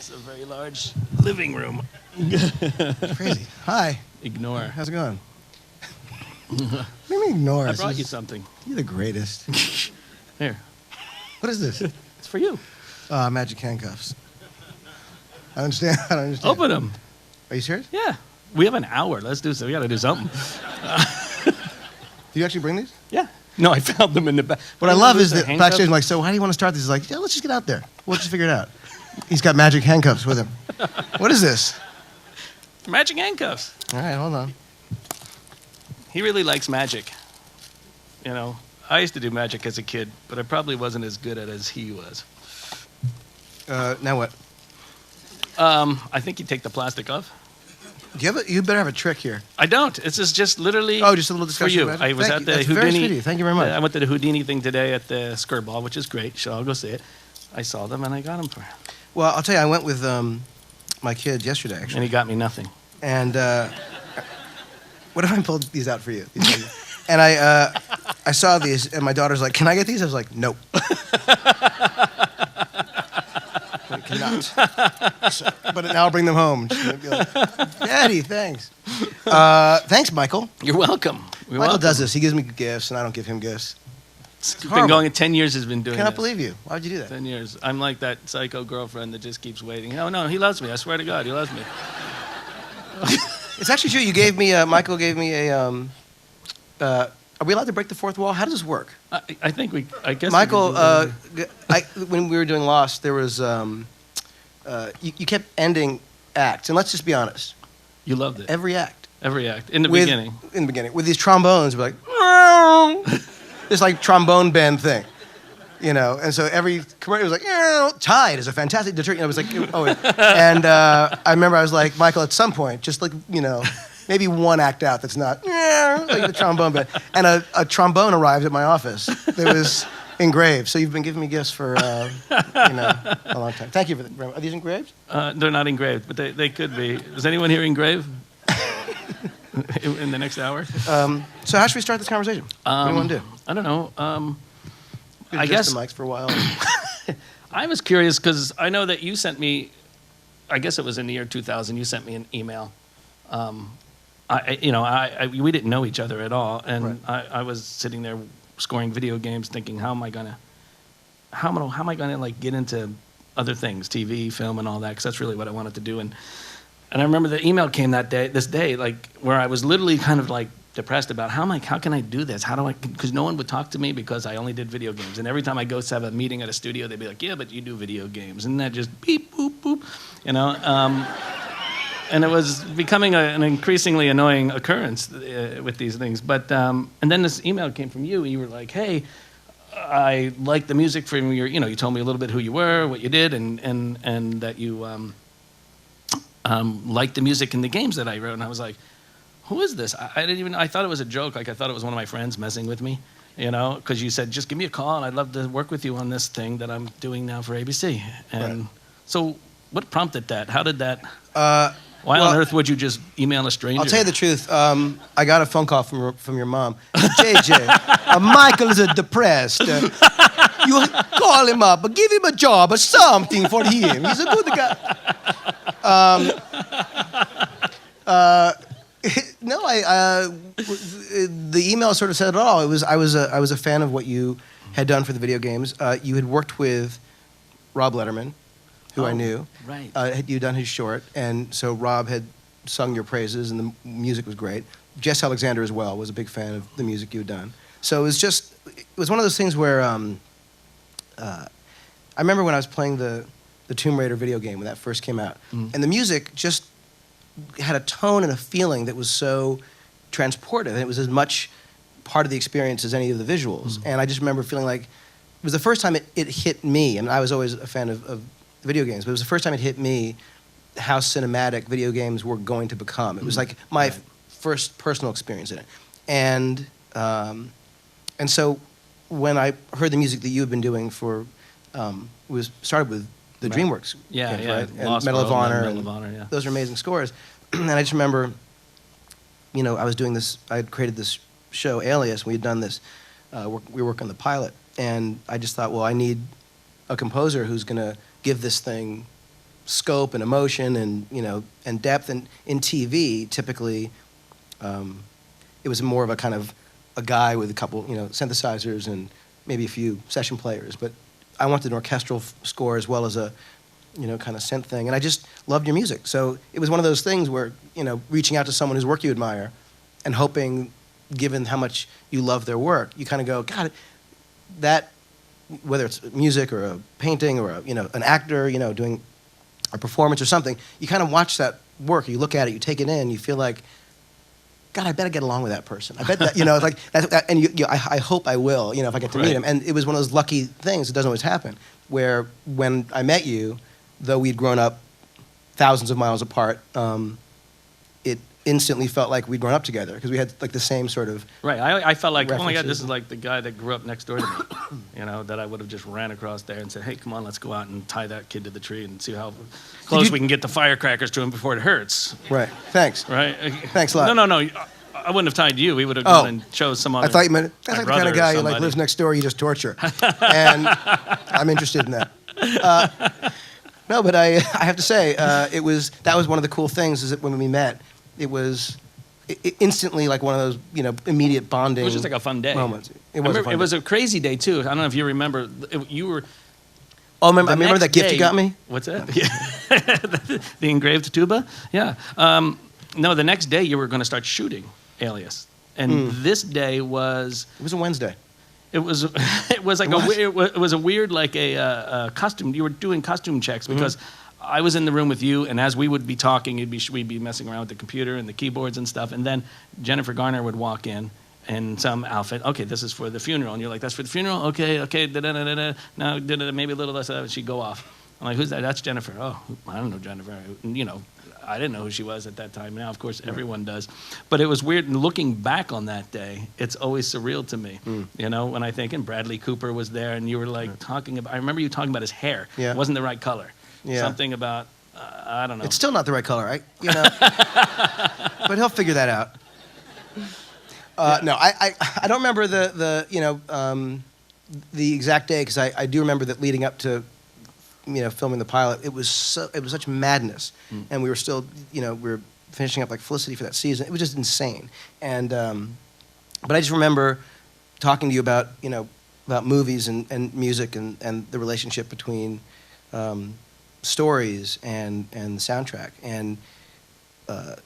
It's a very large living room. Crazy. Hi. Ignore. How's it going? What do you mean ignore? I brought you something. You're the greatest. Here. What is this? It's for you. Magic handcuffs. I don't understand. Open them. Are you serious? Yeah. We have an hour. Let's do so. We got to do something. Do you actually bring these? Yeah. No, I found them in the back. What I love is that backstage, I'm like, so how do you want to start this? He's like, yeah, let's just get out there. We'll just figure it out. He's got magic handcuffs with him. What is this? Magic handcuffs. All right, hold on. He really likes magic. You know, I used to do magic as a kid, but I probably wasn't as good at it as he was. Now what? I think you take the plastic off. You better have a trick here. I don't. This is just literally just a little discussion. for you. About it. I was Thank at you. the That's Houdini. Very sweet of you. Thank you very much. I went to the Houdini thing today at the Skirt Ball, which is great. So I'll go see it. I saw them and I got them for him. Well, I'll tell you, I went with my kid yesterday, actually. And he got me nothing. And what if I pulled these out for you? And I saw these, and my daughter's like, "Can I get these?" I was like, "Nope." I cannot. So, but now I'll bring them home. She's gonna be like, "Daddy, thanks." Thanks, Michael. You're welcome. Michael does this. He gives me gifts, and I don't give him gifts. It's been going 10 years. Has been doing. Cannot this. believe you. Why would you do that? 10 years. I'm like that psycho girlfriend that just keeps waiting. No, he loves me. I swear to God, he loves me. It's actually true. You gave me. Michael gave me a. Are we allowed to break the fourth wall? How does this work? I think we. I guess. Michael, when we were doing Lost, there was you kept ending acts, and let's just be honest. You loved it. Every act. Every act in the beginning. In the beginning, with these trombones, we're like, this like trombone band thing, you know. And so every commercial was like, Tide is a fantastic detergent. It was like, and I remember I was like, Michael, at some point, just like maybe one act out that's not like the trombone band. And a trombone arrived at my office that was engraved. So you've been giving me gifts for a long time. Thank you for that. Are these engraved? They're not engraved, but they could be. Is anyone here engrave? In the next hour? So how should we start this conversation? What do you want to do? I don't know. I guess the mics for a while. I was curious because I know that you sent me. I guess it was in the year 2000. You sent me an email. We didn't know each other at all, and right. I was sitting there scoring video games, thinking, how am I gonna like get into other things, TV, film, and all that? Because that's really what I wanted to do. And I remember the email came this day, like where I was literally kind of like depressed about how can I do this? How do I? Because no one would talk to me because I only did video games. And every time I go to have a meeting at a studio, they'd be like, "Yeah, but you do video games," and that just beep boop boop, you know. And it was becoming an increasingly annoying occurrence with these things. But and then this email came from you, and you were like, "Hey, I like the music from your. You told me a little bit who you were, what you did, and that you." Liked the music in the games that I wrote, and I was like, "Who is this?" I thought it was a joke. Like I thought it was one of my friends messing with me, because you said, "Just give me a call, and I'd love to work with you on this thing that I'm doing now for ABC." And so, what prompted that? How did that? Why on earth would you just email a stranger? I'll tell you the truth. I got a phone call from your mom. JJ, Michael is depressed. You call him up, but give him a job or something for him. He's a good guy. The email sort of said it all. I was a fan of what you had done for the video games. You had worked with Rob Letterman, who I knew. Right. You'd done his short, and so Rob had sung your praises, and the music was great. Jess Alexander as well was a big fan of the music you had done. So it was one of those things where I remember when I was playing the Tomb Raider video game when that first came out, and the music just had a tone and a feeling that was so transportive, and it was as much part of the experience as any of the visuals. And I just remember feeling like it was the first time it hit me, and I was always a fan of video games, but it was the first time it hit me how cinematic video games were going to become. It was like my first personal experience in it. And so when I heard the music that you had been doing for, started with the DreamWorks games, right? And Medal of Honor, those are amazing scores. And I just remember, I was doing this, I had created this show, Alias, and we had done this, we were working on the pilot, and I just thought, well, I need a composer who's going to give this thing scope and emotion and, and depth. And in TV, typically, it was more of a kind of a guy with a couple, synthesizers and maybe a few session players. But I wanted an orchestral score as well as a, kind of synth thing. And I just loved your music. So it was one of those things where, reaching out to someone whose work you admire and hoping, given how much you love their work, you kind of go, God, that, whether it's music or a painting or an actor, doing a performance or something, you kind of watch that work, you look at it, you take it in, you feel like, God, I bet I get along with that person. I bet that, like that, and I hope I will, if I get to meet him. And it was one of those lucky things. It doesn't always happen. Where when I met you, though we'd grown up thousands of miles apart, it instantly felt like we'd grown up together because we had like the same sort of right. I felt like, oh my God, this is and- like the guy that grew up next door to me. That I would have just ran across there and said, hey, come on, let's go out and tie that kid to the tree and see how close we can get the firecrackers to him before it hurts. Right. Thanks. Right. Thanks a lot. No. I wouldn't have tied you. We would have gone and chose some other. I thought you meant that's my like the kind of brother or guy who like somebody. lives next door. You just torture, and I'm interested in that. No, but I have to say that was one of the cool things is that when we met, it was instantly like one of those immediate bonding. It was just like a fun day. Moments. It was a crazy day too. I don't know if you remember. You were. Oh, I remember that gift day, you got me? What's that? Yeah. the engraved tuba? Yeah. No, the next day you were going to start shooting Alias. And this day was... It was a Wednesday. It was like it was a weird like a costume. You were doing costume checks because I was in the room with you, and as we would be talking, we'd be messing around with the computer and the keyboards and stuff, and then Jennifer Garner would walk in some outfit. Okay, this is for the funeral, and you're like, that's for the funeral. Okay, da-da-da-da-da. Now, maybe a little less of that. She'd go off. I'm like, who's that? That's Jennifer. Oh, I don't know Jennifer. I didn't know who she was at that time. Now, of course, everyone does. But it was weird. And looking back on that day, it's always surreal to me. When I think, and Bradley Cooper was there, and you were like talking about, I remember you talking about his hair. Yeah. It wasn't the right color. Yeah. Something about, I don't know. It's still not the right color, right? But he'll figure that out. No, I don't remember the exact day because I do remember that leading up to filming the pilot, it was such madness, and we were still we were finishing up like Felicity for that season. It was just insane, and but I just remember talking to you about about movies and music and the relationship between stories and the soundtrack, and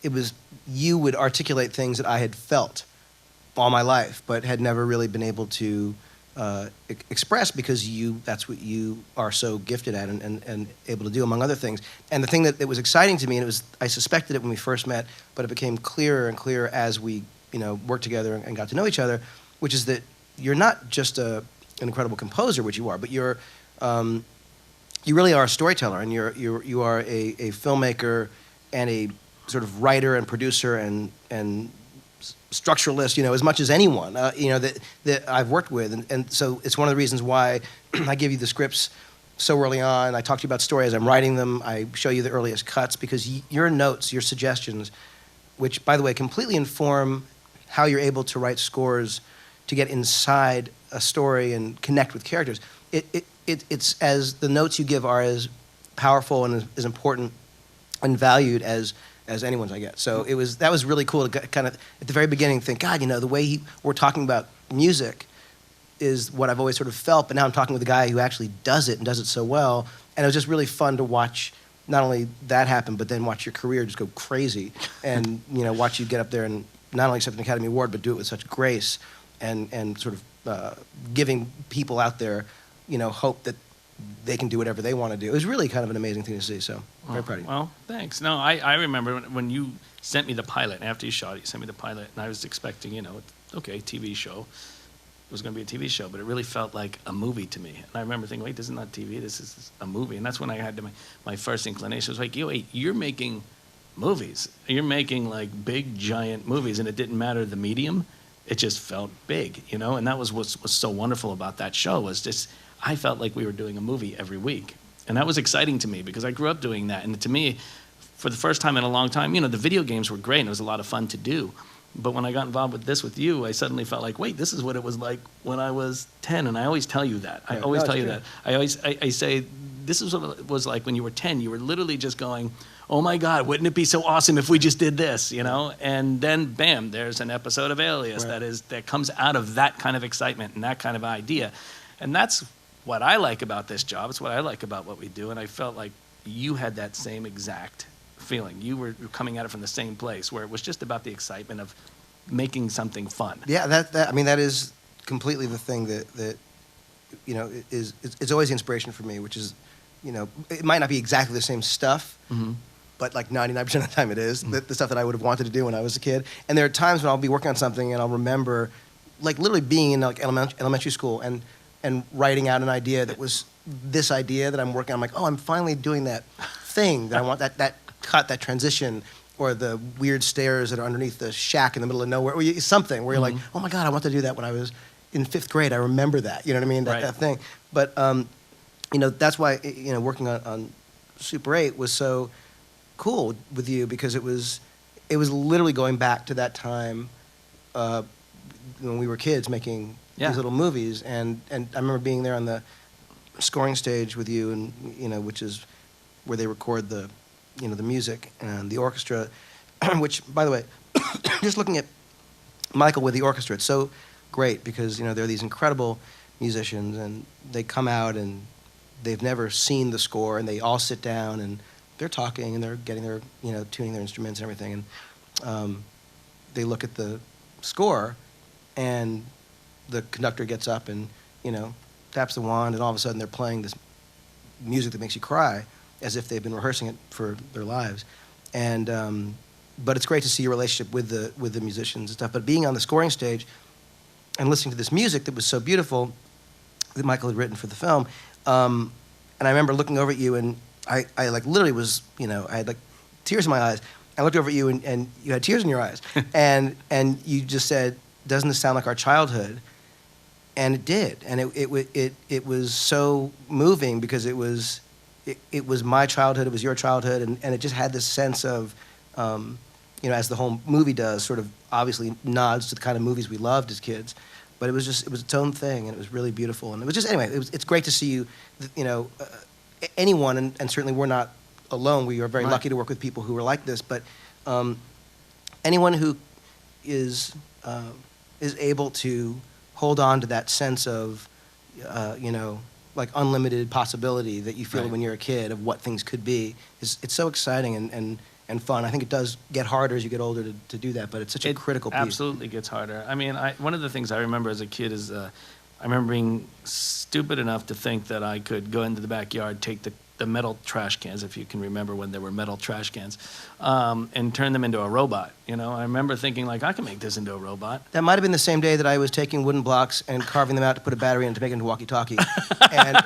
it was you would articulate things that I had felt all my life, but had never really been able to express because that's what you are so gifted at and able to do, among other things. And the thing that was exciting to me, and I suspected it when we first met, but it became clearer and clearer as we worked together and got to know each other, which is that you're not just an incredible composer, which you are, but you really are a storyteller, and you are a filmmaker and a sort of writer and producer and structuralist, as much as anyone, that I've worked with. And so it's one of the reasons why I give you the scripts so early on. I talk to you about story as I'm writing them. I show you the earliest cuts because your notes, your suggestions, which, by the way, completely inform how you're able to write scores to get inside a story and connect with characters. It's as the notes you give are as powerful and as important and valued as anyone's I get. So that was really cool to kind of at the very beginning think, God, the way we're talking about music is what I've always sort of felt, but now I'm talking with a guy who actually does it and does it so well. And it was just really fun to watch not only that happen, but then watch your career just go crazy and watch you get up there and not only accept an Academy Award, but do it with such grace and sort of giving people out there hope that they can do whatever they want to do. It was really kind of an amazing thing to see, so very proud of you. Well, thanks. No, I remember when you sent me the pilot, after you shot it, you sent me the pilot, and I was expecting, TV show. It was going to be a TV show, but it really felt like a movie to me. And I remember thinking, wait, this is not TV, this is a movie. And that's when I had my first inclination. It was like, wait, you're making movies. You're making like big, giant movies, and it didn't matter the medium. It just felt big, and that was what was so wonderful about that show was just, I felt like we were doing a movie every week. And that was exciting to me because I grew up doing that. And to me, for the first time in a long time, the video games were great and it was a lot of fun to do. But when I got involved with you, I suddenly felt like, wait, this is what it was like when I was 10. And I always tell you that. I always tell you that. I say this is what it was like when you were 10. You were literally just going, oh my God, wouldn't it be so awesome if we just did this, you know? And then, bam, there's an episode of Alias that comes out of that kind of excitement and that kind of idea. And that's what I like about this job. It's what I like about what we do. And I felt like you had that same exact feeling. You were coming at it from the same place, where it was just about the excitement of making something fun. Yeah, that is completely the thing that you know, it's always the inspiration for me, which is, you know, it might not be exactly the same stuff, but like 99% of the time it is, the stuff that I would have wanted to do when I was a kid. And there are times when I'll be working on something and I'll remember, like, literally being in like elementary school and writing out an idea that was this idea that I'm working on. I'm like, oh, I'm finally doing that thing that I want, that cut, that transition, or the weird stairs that are underneath the shack in the middle of nowhere, or something where you're like, oh my God, I want to do that when I was in 5th grade. I remember that, you know what I mean, that thing. But, you know, that's why, you know, working on Super 8 was so cool with you, because it was literally going back to that time when we were kids making these little movies. And I remember being there on the scoring stage with you, and, you know, which is where they record the, you know, the music and the orchestra, which, by the way, just looking at Michael with the orchestra, it's so great, because, you know, they're these incredible musicians, and they come out and they've never seen the score, and they all sit down and they're talking and they're getting their, you know, tuning their instruments and everything, and they look at the score, and the conductor gets up and, you know, taps the wand, and all of a sudden they're playing this music that makes you cry, as if they've been rehearsing it for their lives. And but it's great to see your relationship with the musicians and stuff. But being on the scoring stage and listening to this music that was so beautiful that Michael had written for the film, and I remember looking over at you, and I like literally was, you know, I had like tears in my eyes. I looked over at you, and you had tears in your eyes, and you just said, "Doesn't this sound like our childhood?" And it did, and it was so moving, because it was my childhood, it was your childhood, and it just had this sense of, you know, as the whole movie does, sort of obviously nods to the kind of movies we loved as kids, but it was its own thing, and it was really beautiful, and it was just, anyway, it's great to see you, you know, anyone, and certainly we're not alone. We are very lucky to work with people who are like this, but anyone who is able to hold on to that sense of, you know, like unlimited possibility that you feel when you're a kid of what things could be, it's so exciting and fun. I think it does get harder as you get older to do that, but it's such a critical piece. It absolutely gets harder. I mean, one of the things I remember as a kid is I remember being stupid enough to think that I could go into the backyard, take the metal trash cans, if you can remember when there were metal trash cans, and turn them into a robot. You know, I remember thinking, like, I can make this into a robot. That might have been the same day that I was taking wooden blocks and carving them out to put a battery in to make it into walkie-talkie. And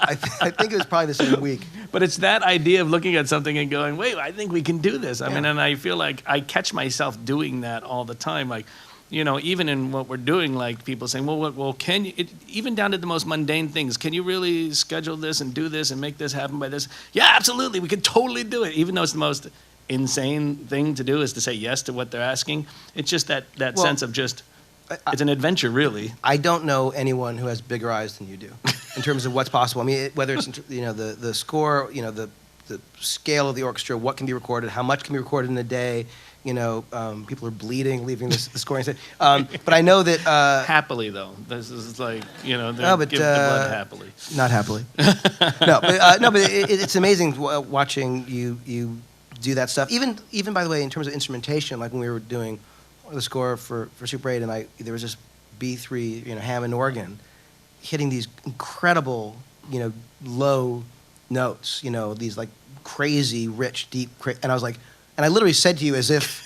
I think it was probably the same week. But it's that idea of looking at something and going, wait, I think we can do this. I mean, and I feel like I catch myself doing that all the time. Like, you know, even in what we're doing, like people saying, well, can you, even down to the most mundane things, can you really schedule this and do this and make this happen by this? Yeah, absolutely, we can totally do it. Even though it's the most insane thing to do is to say yes to what they're asking. It's just that sense of just, it's an adventure, really. I don't know anyone who has bigger eyes than you do in terms of what's possible. I mean, whether it's, you know, the score, you know, the scale of the orchestra, what can be recorded, how much can be recorded in a day. You know, people are bleeding, leaving the scoring set. But I know that... happily, though. This is like, you know, they give the blood happily. Not happily. No, but it's amazing watching you do that stuff. Even, by the way, in terms of instrumentation, like when we were doing the score for Super 8, and there was this B3, you know, Hammond organ, hitting these incredible, you know, low notes, you know, these like crazy, rich, deep, and I was like... And I literally said to you as if,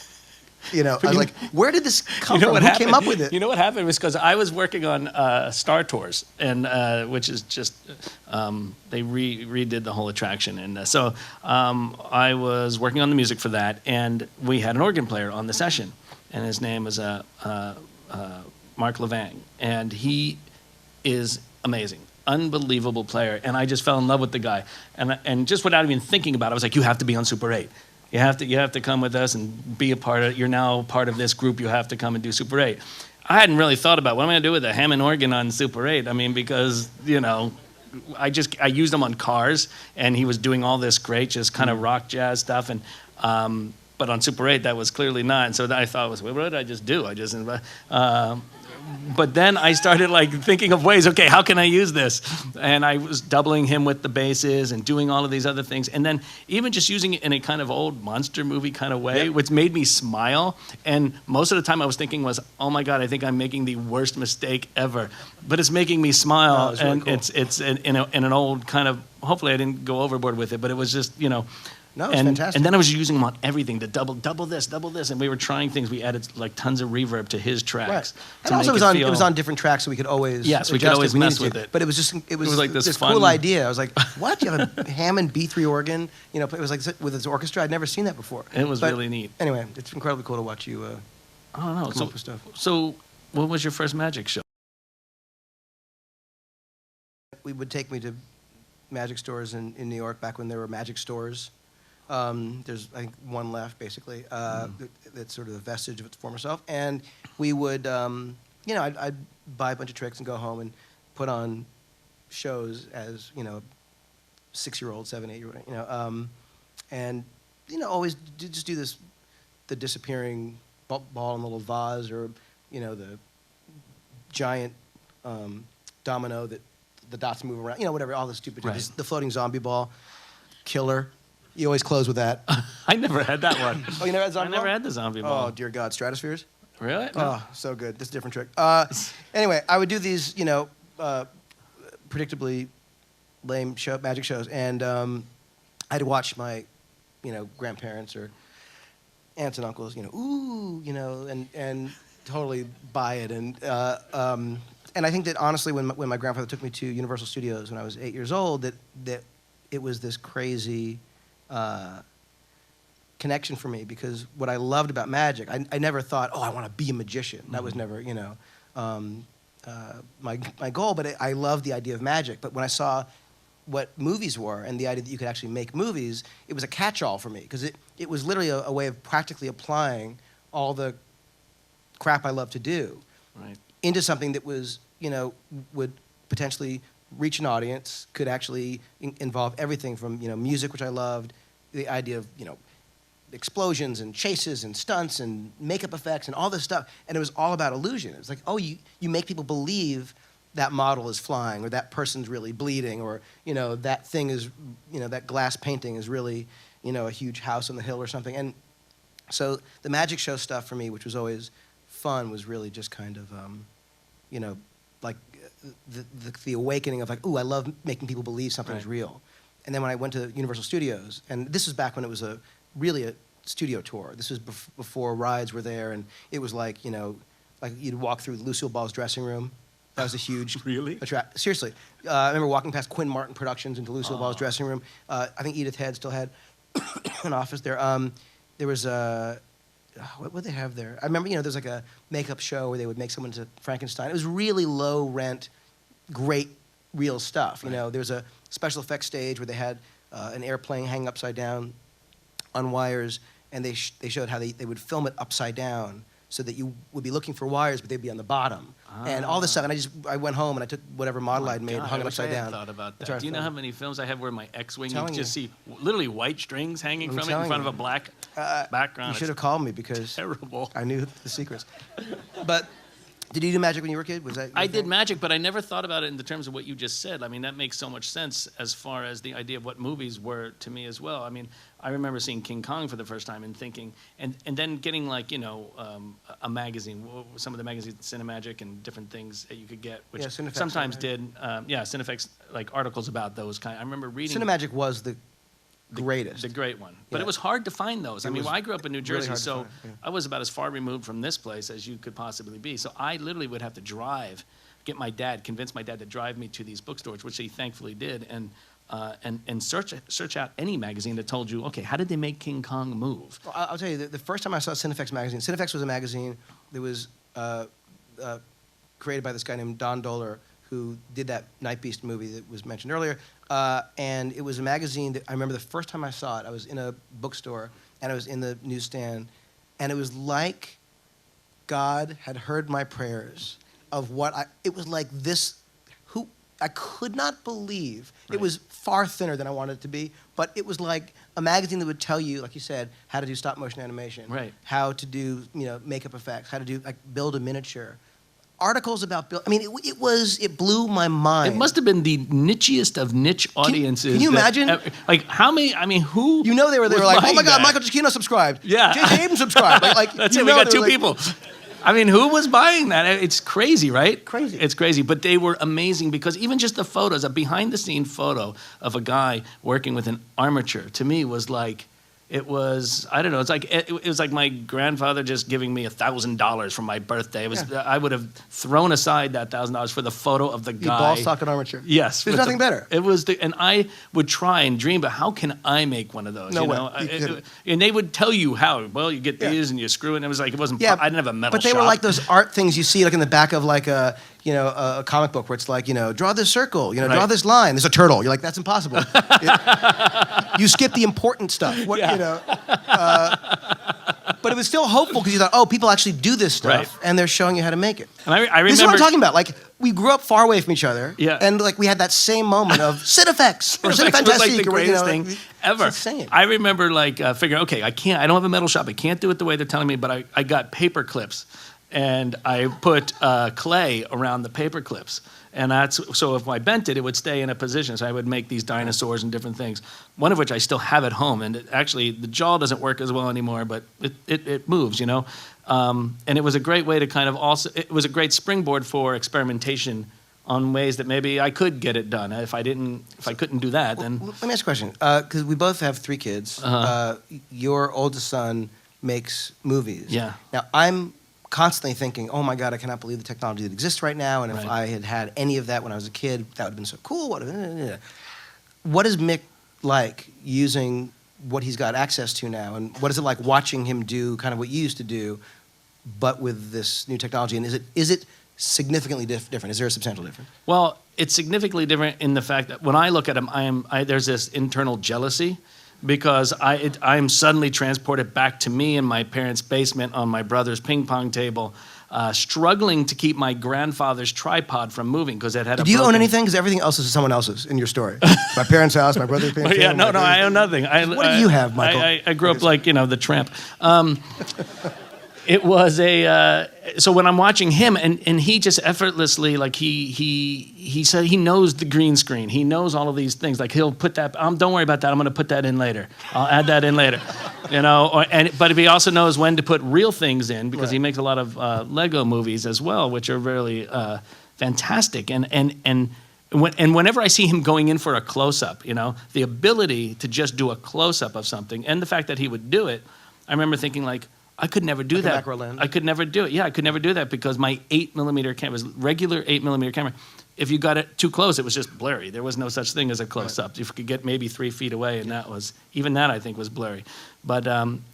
you know, I was like, where did this come from? Who came up with it? You know what happened was because I was working on Star Tours, and which is just, they redid the whole attraction. And so I was working on the music for that, and we had an organ player on the session, and his name was Mark Levang, and he is amazing. Unbelievable player, and I just fell in love with the guy. And just without even thinking about it, I was like, you have to be on Super 8. You have to come with us and be a part of it. You're now part of this group. You have to come and do Super 8. I hadn't really thought about what am I going to do with a Hammond organ on Super 8. I mean, because, you know, I used him on Cars, and he was doing all this great, just kind of rock jazz stuff, and but on Super 8 that was clearly not. And so I thought, what did I just do? But then I started like thinking of ways, okay, how can I use this? And I was doubling him with the basses and doing all of these other things. And then even just using it in a kind of old monster movie kind of way, which made me smile. And most of the time I was thinking was, oh my God, I think I'm making the worst mistake ever. But it's making me smile. Really and cool. it's in an old kind of, hopefully I didn't go overboard with it, but it was just, No, it's fantastic. And then I was using them on everything to double this, and we were trying things. We added like tons of reverb to his tracks. Right. To And also make it was on different tracks, so we could always we could always adjust if we mess needed with to. it. But it was like this fun cool idea. I was like, what? You have a Hammond B3 organ? It was like with its orchestra. I'd never seen that before. It was really neat. Anyway, it's incredibly cool to watch you. I don't know. Come up with stuff. So, what was your first magic show? We would take me to magic stores in New York back when there were magic stores. There's, I think, one left, basically. That's sort of the vestige of its former self. And we would, I'd buy a bunch of tricks and go home and put on shows as, 6-year-old, 7, 8-year-old, and, always just do this, the disappearing ball in the little vase, or, the giant domino that the dots move around, whatever, all the stupid, Right. the floating zombie ball, killer. You always close with that. I never had that one. Oh, you never had zombie I never ball? had the zombie ball. Oh, dear God. Stratospheres? Really? No. Oh, so good. This is a different trick. Anyway, I would do these, predictably lame magic shows, and I'd watch my, grandparents or aunts and uncles, and totally buy it. And I think that honestly, when my grandfather took me to Universal Studios when I was 8 years old, that it was this crazy connection for me, because what I loved about magic, I never thought, I want to be a magician. That was never, my goal. But I loved the idea of magic. But when I saw what movies were and the idea that you could actually make movies, it was a catch-all for me, because it was literally a way of practically applying all the crap I love to do into something that was, would potentially reach an audience, could actually involve everything from, music, which I loved, the idea of, explosions and chases and stunts and makeup effects and all this stuff. And it was all about illusion. It was like, you make people believe that model is flying, or that person's really bleeding, or, that thing is, that glass painting is really, a huge house on the hill or something. And so the magic show stuff for me, which was always fun, was really just kind of, like the awakening of like, I love making people believe something's real. And then when I went to Universal Studios, and this was back when it was really a studio tour. This was before rides were there, and it was like, like you'd walk through Lucille Ball's dressing room. That was a huge seriously. I remember walking past Quinn Martin Productions into Lucille Ball's dressing room. I think Edith Head still had an office there. There was what would they have there? I remember, there's like a makeup show where they would make someone into Frankenstein. It was really low rent, great real stuff. There was a special effects stage where they had an airplane hanging upside down on wires, and they showed how they would film it upside down so that you would be looking for wires, but they'd be on the bottom, and all this stuff. And I went home and I took whatever model I'd made and hung it upside down. I thought about that. Do you know how many films I have where my X-wing, you just see literally white strings hanging from it in front of a black background? You should have called me, because terrible. I knew the secrets. But did you do magic when you were a kid? Was that I did magic, but I never thought about it in the terms of what you just said. I mean, that makes so much sense as far as the idea of what movies were to me as well. I mean, I remember seeing King Kong for the first time and thinking, and then getting like, a magazine, some of the magazines, Cinemagic and different things that you could get, which Cinefex, sometimes did, Cinefex, like articles about those kind. I remember reading. Cinemagic was the greatest. The great one. But it was hard to find those. I mean, I grew up in New Jersey, really so I was about as far removed from this place as you could possibly be. So I literally would have to convince my dad to drive me to these bookstores, which he thankfully did, and search out any magazine that told you, okay, how did they make King Kong move? Well, I'll tell you, the first time I saw Cinefex magazine, Cinefex was a magazine that was created by this guy named Don Dohler, who did that Night Beast movie that was mentioned earlier. And it was a magazine that I remember the first time I saw it, I was in a bookstore, and I was in the newsstand, and it was like God had heard my prayers of it was like this, I could not believe it was far thinner than I wanted it to be, but it was like a magazine that would tell you, like you said, how to do stop motion animation, how to do makeup effects, how to do build a miniature. Articles about build. I mean, it blew my mind. It must have been the nichiest of niche audiences. Can you imagine? Like how many? I mean, who? They were like, oh my God, Michael Giacchino subscribed. Yeah, J.J. Abrams subscribed. Like that's it. We got two people. I mean, who was buying that? It's crazy, right? Crazy. It's crazy. But they were amazing because even just the photos, a behind-the-scene photo of a guy working with an armature, to me was like, it was, I don't know, it was like my grandfather just giving me $1,000 for my birthday. It was, I would have thrown aside that $1,000 for the photo of the guy. Ball socket armature. Yes. There's nothing better. It was, and I would try and dream, but how can I make one of those? No way. And they would tell you how. Well, you get these and you screw it. And it was like, it wasn't, I didn't have a metal But they were like those art things you see like in the back of like a comic book where it's like, draw this circle, draw this line. There's a turtle. You're like, that's impossible. You skip the important stuff. But it was still hopeful because you thought, oh, people actually do this stuff, and they're showing you how to make it. And I remember, this is what I'm talking about. Like, we grew up far away from each other, yeah, and like we had that same moment of Cinefex or Cinefantastique. Was like the greatest thing ever. It's insane. I remember like figuring, okay, I don't have a metal shop. I can't do it the way they're telling me, but I got paper clips, and I put clay around the paper clips. And so if I bent it, it would stay in a position. So I would make these dinosaurs and different things, one of which I still have at home. And actually, the jaw doesn't work as well anymore, but it moves, And it was a great way to kind of it was a great springboard for experimentation on ways that maybe I could get it done. If I couldn't do that, then... Let me ask a question, because we both have 3 kids. Your oldest son makes movies. Yeah. Now, I'm constantly thinking, oh my God, I cannot believe the technology that exists right now, and if I had any of that when I was a kid, that would have been so cool. What is Mick like using what he's got access to now, and what is it like watching him do kind of what you used to do, but with this new technology, and is it significally different? Is there a substantial difference? Well, it's significantly different in the fact that when I look at him, there's this internal jealousy, because I'm suddenly transported back to me in my parents' basement on my brother's ping pong table, struggling to keep my grandfather's tripod from moving because it had Do you own anything? Because everything else is someone else's in your story. My parents' house, my brother's ping pong table. Yeah, no, I own nothing. What do you have, Michael? I grew up like, the tramp. It was so when I'm watching him and he just effortlessly, like he said he knows the green screen. He knows all of these things. Like he'll put that, don't worry about that. I'm going to put that in later. I'll add that in later, but he also knows when to put real things in because he makes a lot of Lego movies as well, which are really fantastic. And whenever I see him going in for a close-up, the ability to just do a close-up of something and the fact that he would do it, I remember thinking like, I could never do that. Macro lens. I could never do it. Yeah, I could never do that because my 8mm camera, regular 8mm camera, if you got it too close, it was just blurry. There was no such thing as a close-up. You could get maybe 3 feet away, and even that I think was blurry. But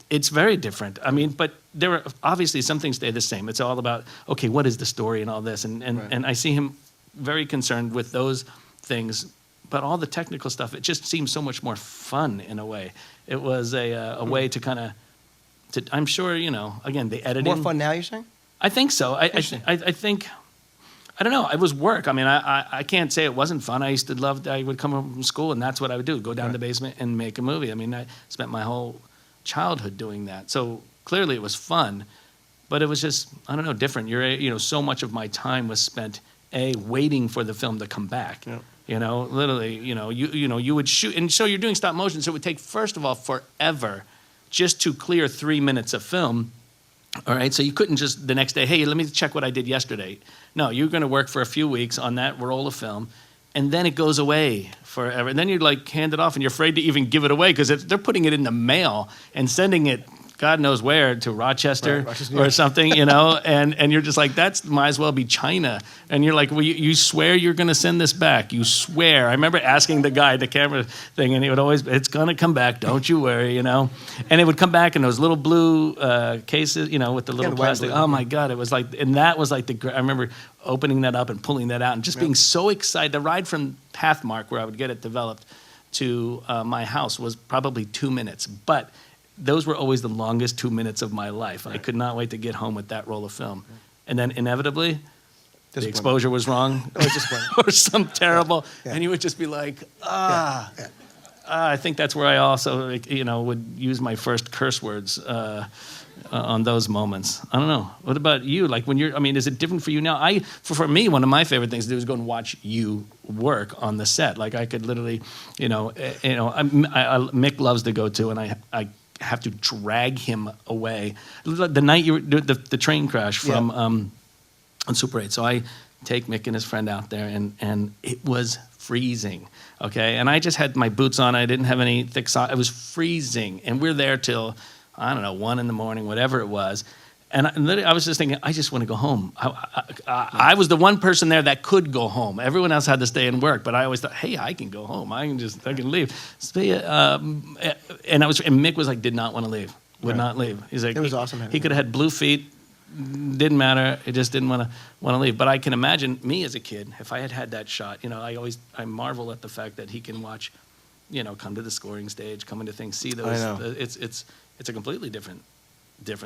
it's very different. I mean, but there are obviously some things stay the same. It's all about, okay, what is the story and all this? And I see him very concerned with those things. But all the technical stuff, it just seems so much more fun in a way. It was a way to kind of, I'm sure, again, the editing. More fun now, you're saying? I think so. I think, I don't know. It was work. I mean, I can't say it wasn't fun. I used to love, I would come home from school and that's what I would do, go down to the basement and make a movie. I mean, I spent my whole childhood doing that. So clearly it was fun, but it was just, I don't know, different. So much of my time was spent, waiting for the film to come back. Yeah. Literally, you would shoot, and so you're doing stop motion, so it would take, first of all, forever just to clear 3 minutes of film. All right, so you couldn't just the next day, hey, let me check what I did yesterday. No, you're going to work for a few weeks on that roll of film, and then it goes away forever. And then you're like hand it off, and you're afraid to even give it away because they're putting it in the mail and sending it God knows where, to Rochester or something, and you're just like, that might as well be China. And you're like, well, you swear you're going to send this back? You swear? I remember asking the guy, the camera thing, and he would always, it's going to come back, don't you worry, And it would come back in those little blue cases, with the little plastic. Oh my God, it was like, and that was like I remember opening that up and pulling that out and just being so excited. The ride from Pathmark, where I would get it developed, to my house was probably 2 minutes, but those were always the longest 2 minutes of my life. I could not wait to get home with that roll of film. And then inevitably, the exposure was wrong, or some terrible, and you would just be like, I think that's where I also, would use my first curse words on those moments. I don't know. What about you? Like when is it different for you now? For me, one of my favorite things to do is go and watch you work on the set. Like I could literally, Mick loves to go to, and I have to drag him away. The night you were the train crash from on Super 8. So I take Mick and his friend out there, and it was freezing. Okay, and I just had my boots on. I didn't have any thick socks. It was freezing, and we're there till 1 in the morning, whatever it was. And literally, I was just thinking, I just want to go home. I was the one person there that could go home. Everyone else had to stay and work. But I always thought, hey, I can go home. I can leave. And Mick was like, did not want to leave. Would not leave. He's like, it was awesome. He could have had blue feet. Didn't matter. It just didn't want to leave. But I can imagine me as a kid, if I had that shot. I marvel at the fact that he can watch, come to the scoring stage, come into things, see those. I know. It's a completely different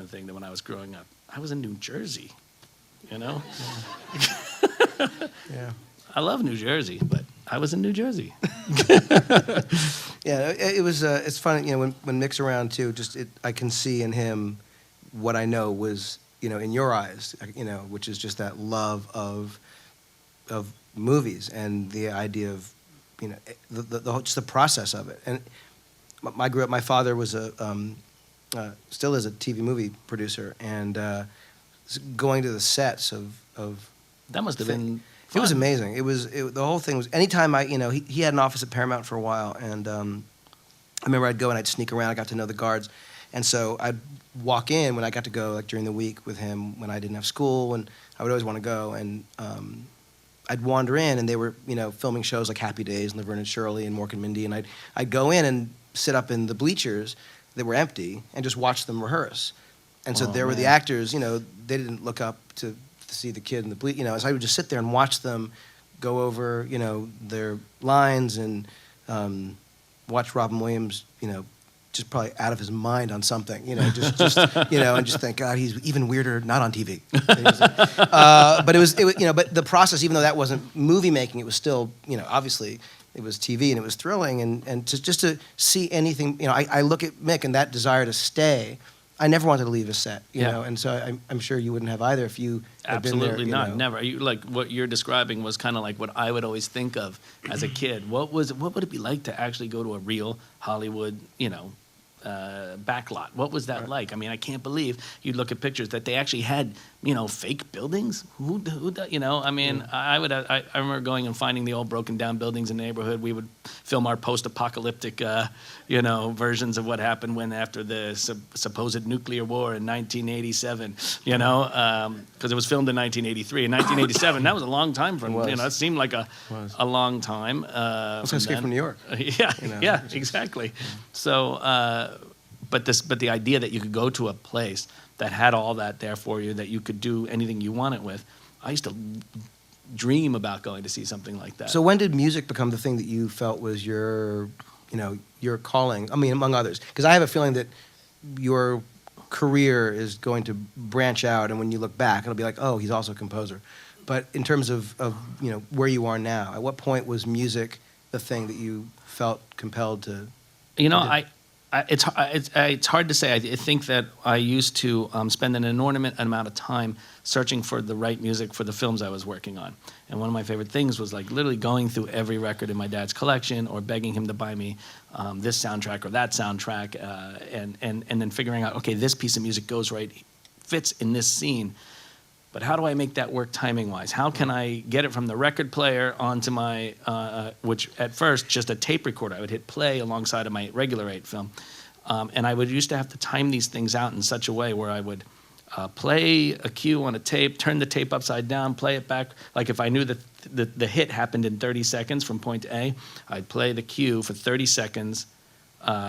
thing than when I was growing up. I was in New Jersey, Yeah. I love New Jersey, but I was in New Jersey. Yeah, it was. It's funny, when Mick's around too. I can see in him what I know was, in your eyes, which is just that love of movies and the idea of, just the process of it. And I grew up. My father was still is a TV movie producer, and going to the sets of that must have been fun. It was amazing. The whole thing was, anytime he had an office at Paramount for a while, and I remember I'd go and I'd sneak around. I got to know the guards, and so I'd walk in when I got to go, like during the week with him when I didn't have school, and I would always want to go, and I'd wander in, and they were filming shows like Happy Days and Laverne and Shirley and Mork and Mindy, and I'd go in and sit up in the bleachers that were empty and just watch them rehearse. And so there were the actors, they didn't look up to see the kid in the bleachers, so I would just sit there and watch them go over, their lines, and watch Robin Williams, just probably out of his mind on something, and just think, God, he's even weirder not on TV. But it was, but the process, even though that wasn't movie making, it was still, obviously it was TV, and it was thrilling, and just to see anything, I look at Mick and that desire to stay. I never wanted to leave a set, you know, and so I'm sure you wouldn't have either if you had absolutely been there, not, never. Like what you're describing was kind of like what I would always think of as a kid. What would it be like to actually go to a real Hollywood, backlot? What was that like? I mean, I can't believe you'd look at pictures that they actually had, fake buildings. Who I mean, I remember going and finding the old broken down buildings in the neighborhood. We would film our post-apocalyptic, versions of what happened after the supposed nuclear war in 1987. Because it was filmed in 1983. In 1987, that was a long time from. It seemed like a long time. It's Escape from New York. Exactly. So. But the idea that you could go to a place that had all that there for you, that you could do anything you wanted with, I used to dream about going to see something like that. So when did music become the thing that you felt was your calling? I mean, among others, because I have a feeling that your career is going to branch out, and when you look back, it'll be like, oh, he's also a composer. But in terms of where you are now, at what point was music the thing that you felt compelled to? It's hard to say. I think that I used to spend an inordinate amount of time searching for the right music for the films I was working on. And one of my favorite things was like literally going through every record in my dad's collection, or begging him to buy me this soundtrack or that soundtrack, and then figuring out, okay, this piece of music goes right, fits in this scene. But how do I make that work timing-wise? How can I get it from the record player onto my, which at first, just a tape recorder. I would hit play alongside of my regular 8 film. And I used to have to time these things out in such a way where I would play a cue on a tape, turn the tape upside down, play it back. Like if I knew that the hit happened in 30 seconds from point to A, I'd play the cue for 30 seconds,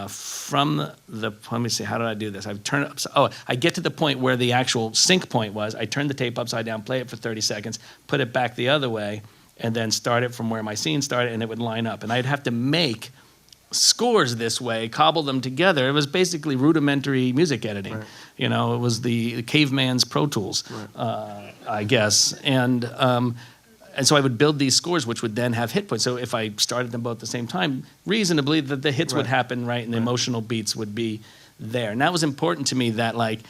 from let me see, how did I do this? I turn it I get to the point where the actual sync point was. I turn the tape upside down, play it for 30 seconds, put it back the other way, and then start it from where my scene started, and it would line up. And I'd have to make scores this way, cobble them together. It was basically rudimentary music editing. Right. It was the caveman's Pro Tools. Right. I guess. And so I would build these scores, which would then have hit points. So if I started them both at the same time, reasonably, the hits would happen, right? And the emotional beats would be there. And that was important to me, that like,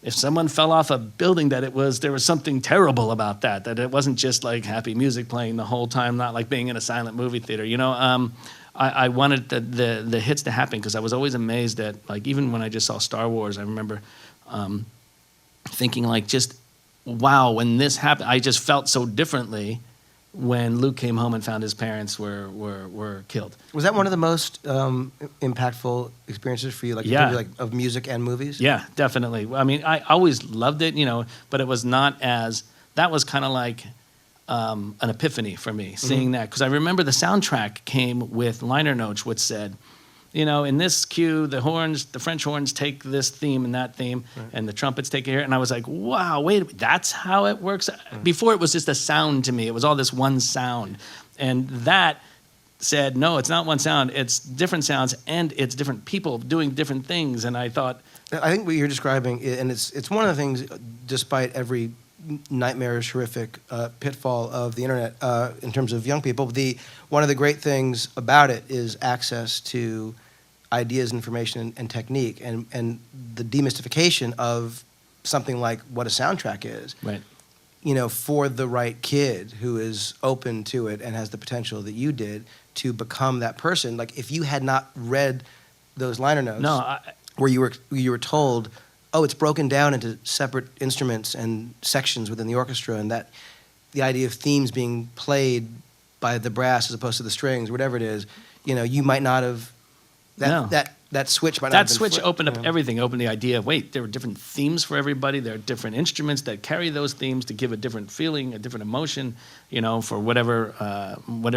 if someone fell off a building, that there was something terrible about that it wasn't just like happy music playing the whole time, not like being in a silent movie theater, you know? I wanted the hits to happen, because I was always amazed at, like, even when I just saw Star Wars, I remember thinking like, just, wow, when this happened, I just felt so differently when Luke came home and found his parents were killed. Was that one of the most impactful experiences for you, like, in terms of, like, of music and movies? Yeah, definitely. I mean, I always loved it, you know, but it was not as, that was kind of like an epiphany for me, seeing that. Because I remember the soundtrack came with liner notes which said, you know, in this cue, the French horns take this theme and that theme, and the trumpets take it here. And I was like, wow, wait, that's how it works? Before, it was just a sound to me. It was all this one sound. And that said, no, it's not one sound. It's different sounds, and it's different people doing different things. And I thought... I think what you're describing, and it's one of the things, despite every nightmarish, horrific pitfall of the internet in terms of young people, one of the great things about it is access to ideas, information, and technique, and the demystification of something like what a soundtrack is. Right. You know, for the right kid who is open to it and has the potential that you did to become that person. Like, if you had not read those liner notes, where you were told, oh, it's broken down into separate instruments and sections within the orchestra, and that the idea of themes being played by the brass as opposed to the strings, whatever it is, you know, you might not have. That switch might not have been switch flipped, opened up everything. Opened the idea of, wait, there are different themes for everybody. There are different instruments that carry those themes to give a different feeling, a different emotion, you know, for whatever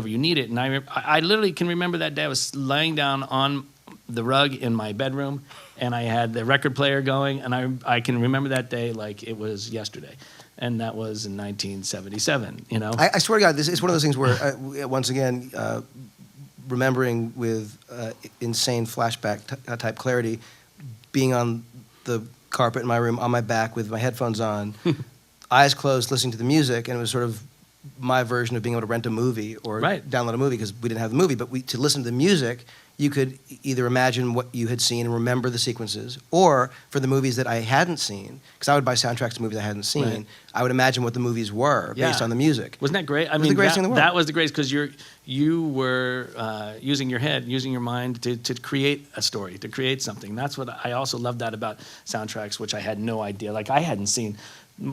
you need it. And I literally can remember that day. I was lying down on the rug in my bedroom, and I had the record player going, and I can remember that day like it was yesterday. And that was in 1977, you know? I swear to God, this is one of those things where, once again, remembering with insane flashback type clarity, being on the carpet in my room on my back with my headphones on, eyes closed, listening to the music, and it was sort of my version of being able to rent a movie or download a movie, because we didn't have the movie, but to listen to the music, you could either imagine what you had seen and remember the sequences, or for the movies that I hadn't seen, because I would buy soundtracks to movies I hadn't seen, I would imagine what the movies were based on the music. Wasn't that great? I mean, that was the greatest, because you were using your head, using your mind to create a story, to create something. That's what I also loved that about soundtracks, which I had no idea. Like, I hadn't seen.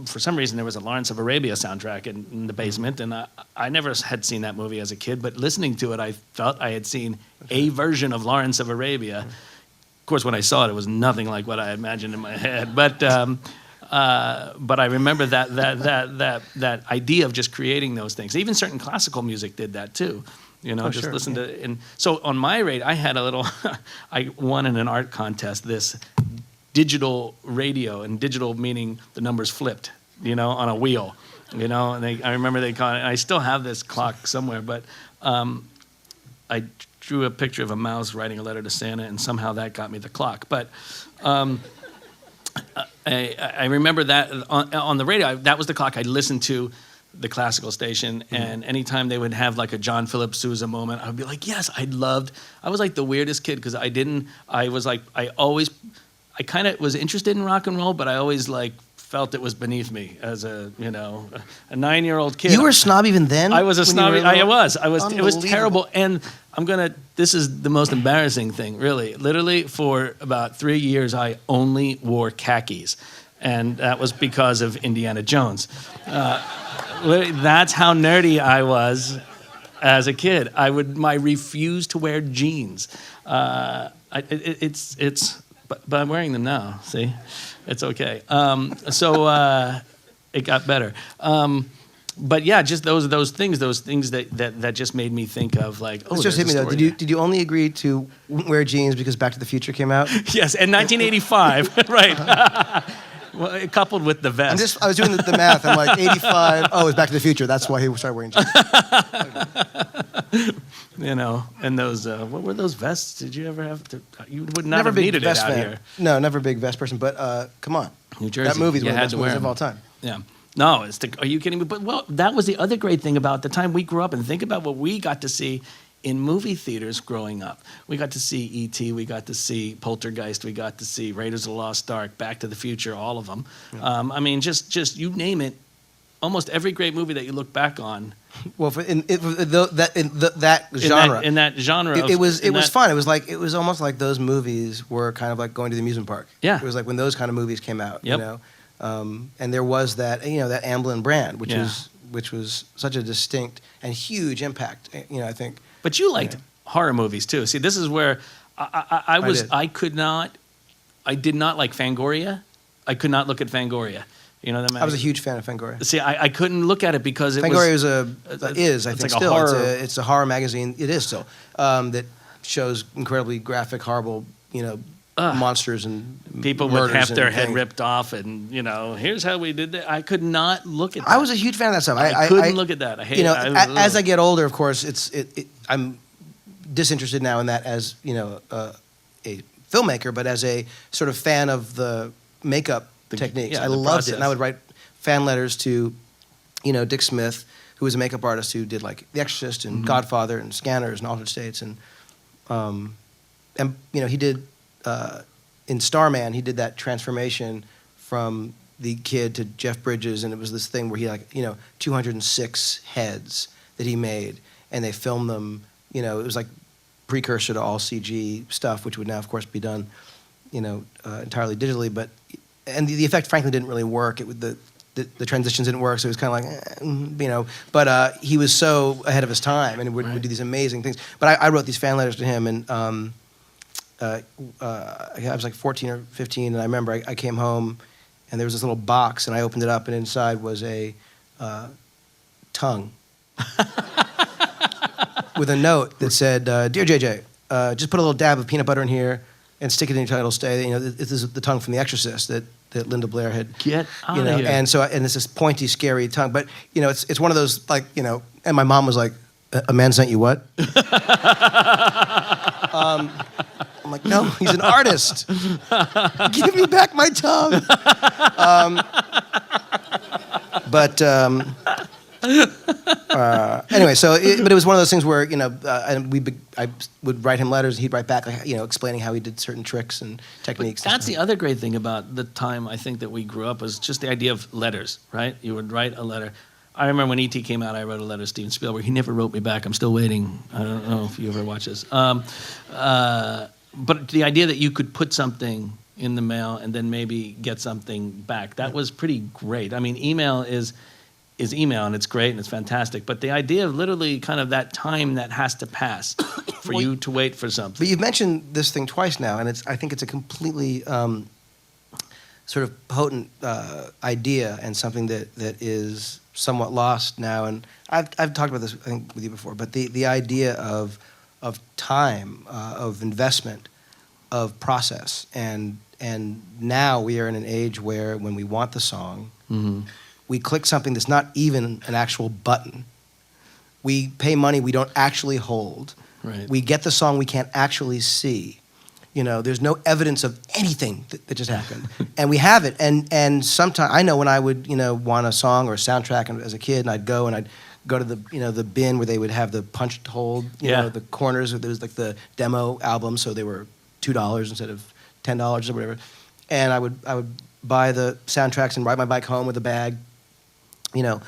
For some reason, there was a Lawrence of Arabia soundtrack in the basement, and I never had seen that movie as a kid, but listening to it, I felt I had seen a version of Lawrence of Arabia. Of course, when I saw it, it was nothing like what I imagined in my head, but I remember that idea of just creating those things. Even certain classical music did that too. You know, listen to, and so on my rate, I had a little, I won in an art contest this digital radio, and digital meaning the numbers flipped, you know, on a wheel, you know, and I remember they called it, I still have this clock somewhere, but I drew a picture of a mouse writing a letter to Santa, and somehow that got me the clock. But I remember that on the radio, that was the clock I listened to, the classical station, and anytime they would have like a John Philip Sousa moment, I would be like, yes, I was like the weirdest kid, because I kind of was interested in rock and roll, but I always like felt it was beneath me as a 9-year-old kid. You were a snob even then? I was a snob. I was. It was terrible. And this is the most embarrassing thing, really. Literally, for about 3 years, I only wore khakis. And that was because of Indiana Jones. That's how nerdy I was as a kid. I refuse to wear jeans. But I'm wearing them now. See, it's okay. So it got better. But yeah, just those things that just made me think of like, oh, this just hit me though. Did you only agree to wear jeans because Back to the Future came out? Yes, in 1985, right. Well, coupled with the vest. I was doing the math. I'm like 85. Oh, it's Back to the Future. That's why he started wearing jeans. You know, and those, what were those vests? Did you ever have to, you would not have needed it out here. No, never a big vest person, but come on. New Jersey. That movie's one of the best movies of all time. Yeah. No, are you kidding me? But well, that was the other great thing about the time we grew up, and think about what we got to see in movie theaters growing up. We got to see E.T., we got to see Poltergeist, we got to see Raiders of the Lost Ark, Back to the Future, all of them. Yeah. I mean, just you name it, almost every great movie that you look back on. Well, that genre. In that genre. It was fun. It was almost like those movies were kind of like going to the amusement park. Yeah. It was like when those kind of movies came out, yep. you know. And there was that, you know, that Amblin brand, which was such a distinct and huge impact, you know, I think. But you liked horror movies too. See, this is where I did not like Fangoria. I could not look at Fangoria. You know that. I was a huge fan of Fangoria. See, I couldn't look at it because Fangoria it's a horror magazine. It is still that shows incredibly graphic, horrible, you know, monsters and people with half their head ripped off, and you know, here's how we did that. I could not look at that. I was a huge fan of that stuff. I couldn't look at that. I hate you know, it. As I get older, of course, I'm disinterested now in that as, you know, a filmmaker, but as a sort of fan of the makeup techniques. I loved it, and I would write fan letters to, you know, Dick Smith, who was a makeup artist who did like The Exorcist and Godfather and Scanners and Altered States, and you know, he did in Starman, he did that transformation from the kid to Jeff Bridges, and it was this thing where he had, like, you know, 206 heads that he made, and they filmed them. You know, it was like precursor to all CG stuff, which would now, of course, be done, you know, entirely digitally. But the effect, frankly, didn't really work. The transitions didn't work, so it was kind of like, you know. But he was so ahead of his time, and would do these amazing things. But I wrote these fan letters to him, and I was like 14 or 15, and I remember I came home, and there was this little box, and I opened it up, and inside was a tongue with a note that said, "Dear JJ, just put a little dab of peanut butter in here and stick it in your title stay." You know, this is the tongue from The Exorcist that Linda Blair had. Get out of here. And it's this pointy, scary tongue. But you know, it's one of those, like, you know. And my mom was like, "A man sent you what?" I'm like, "No, he's an artist. Give me back my tongue." Anyway, but it was one of those things where, you know, I would write him letters, and he'd write back, like, you know, explaining how he did certain tricks and techniques. But that's the other great thing about the time, I think, that we grew up, was just the idea of letters, right? You would write a letter. I remember when E.T. came out, I wrote a letter to Steven Spielberg. He never wrote me back. I'm still waiting. I don't know if you ever watch this. But the idea that you could put something in the mail and then maybe get something back, that was pretty great. I mean, email is email, and it's great and it's fantastic. But the idea of literally kind of that time that has to pass for you to wait for something. But you've mentioned this thing twice now, and I think it's a completely sort of potent idea, and something that is somewhat lost now. And I've talked about this, I think, with you before. But the idea of time, of investment, of process, and now we are in an age where when we want the song, we click something that's not even an actual button. We pay money we don't actually hold. Right. We get the song we can't actually see. You know, there's no evidence of anything that just happened. And we have it. And sometimes, I know when I would, you know, want a song or a soundtrack as a kid, and I'd go to the, you know, the bin where they would have the punched hole, you know, the corners. There was like the demo album, so they were $2 instead of $10 or whatever. And I would buy the soundtracks and ride my bike home with a bag. You know,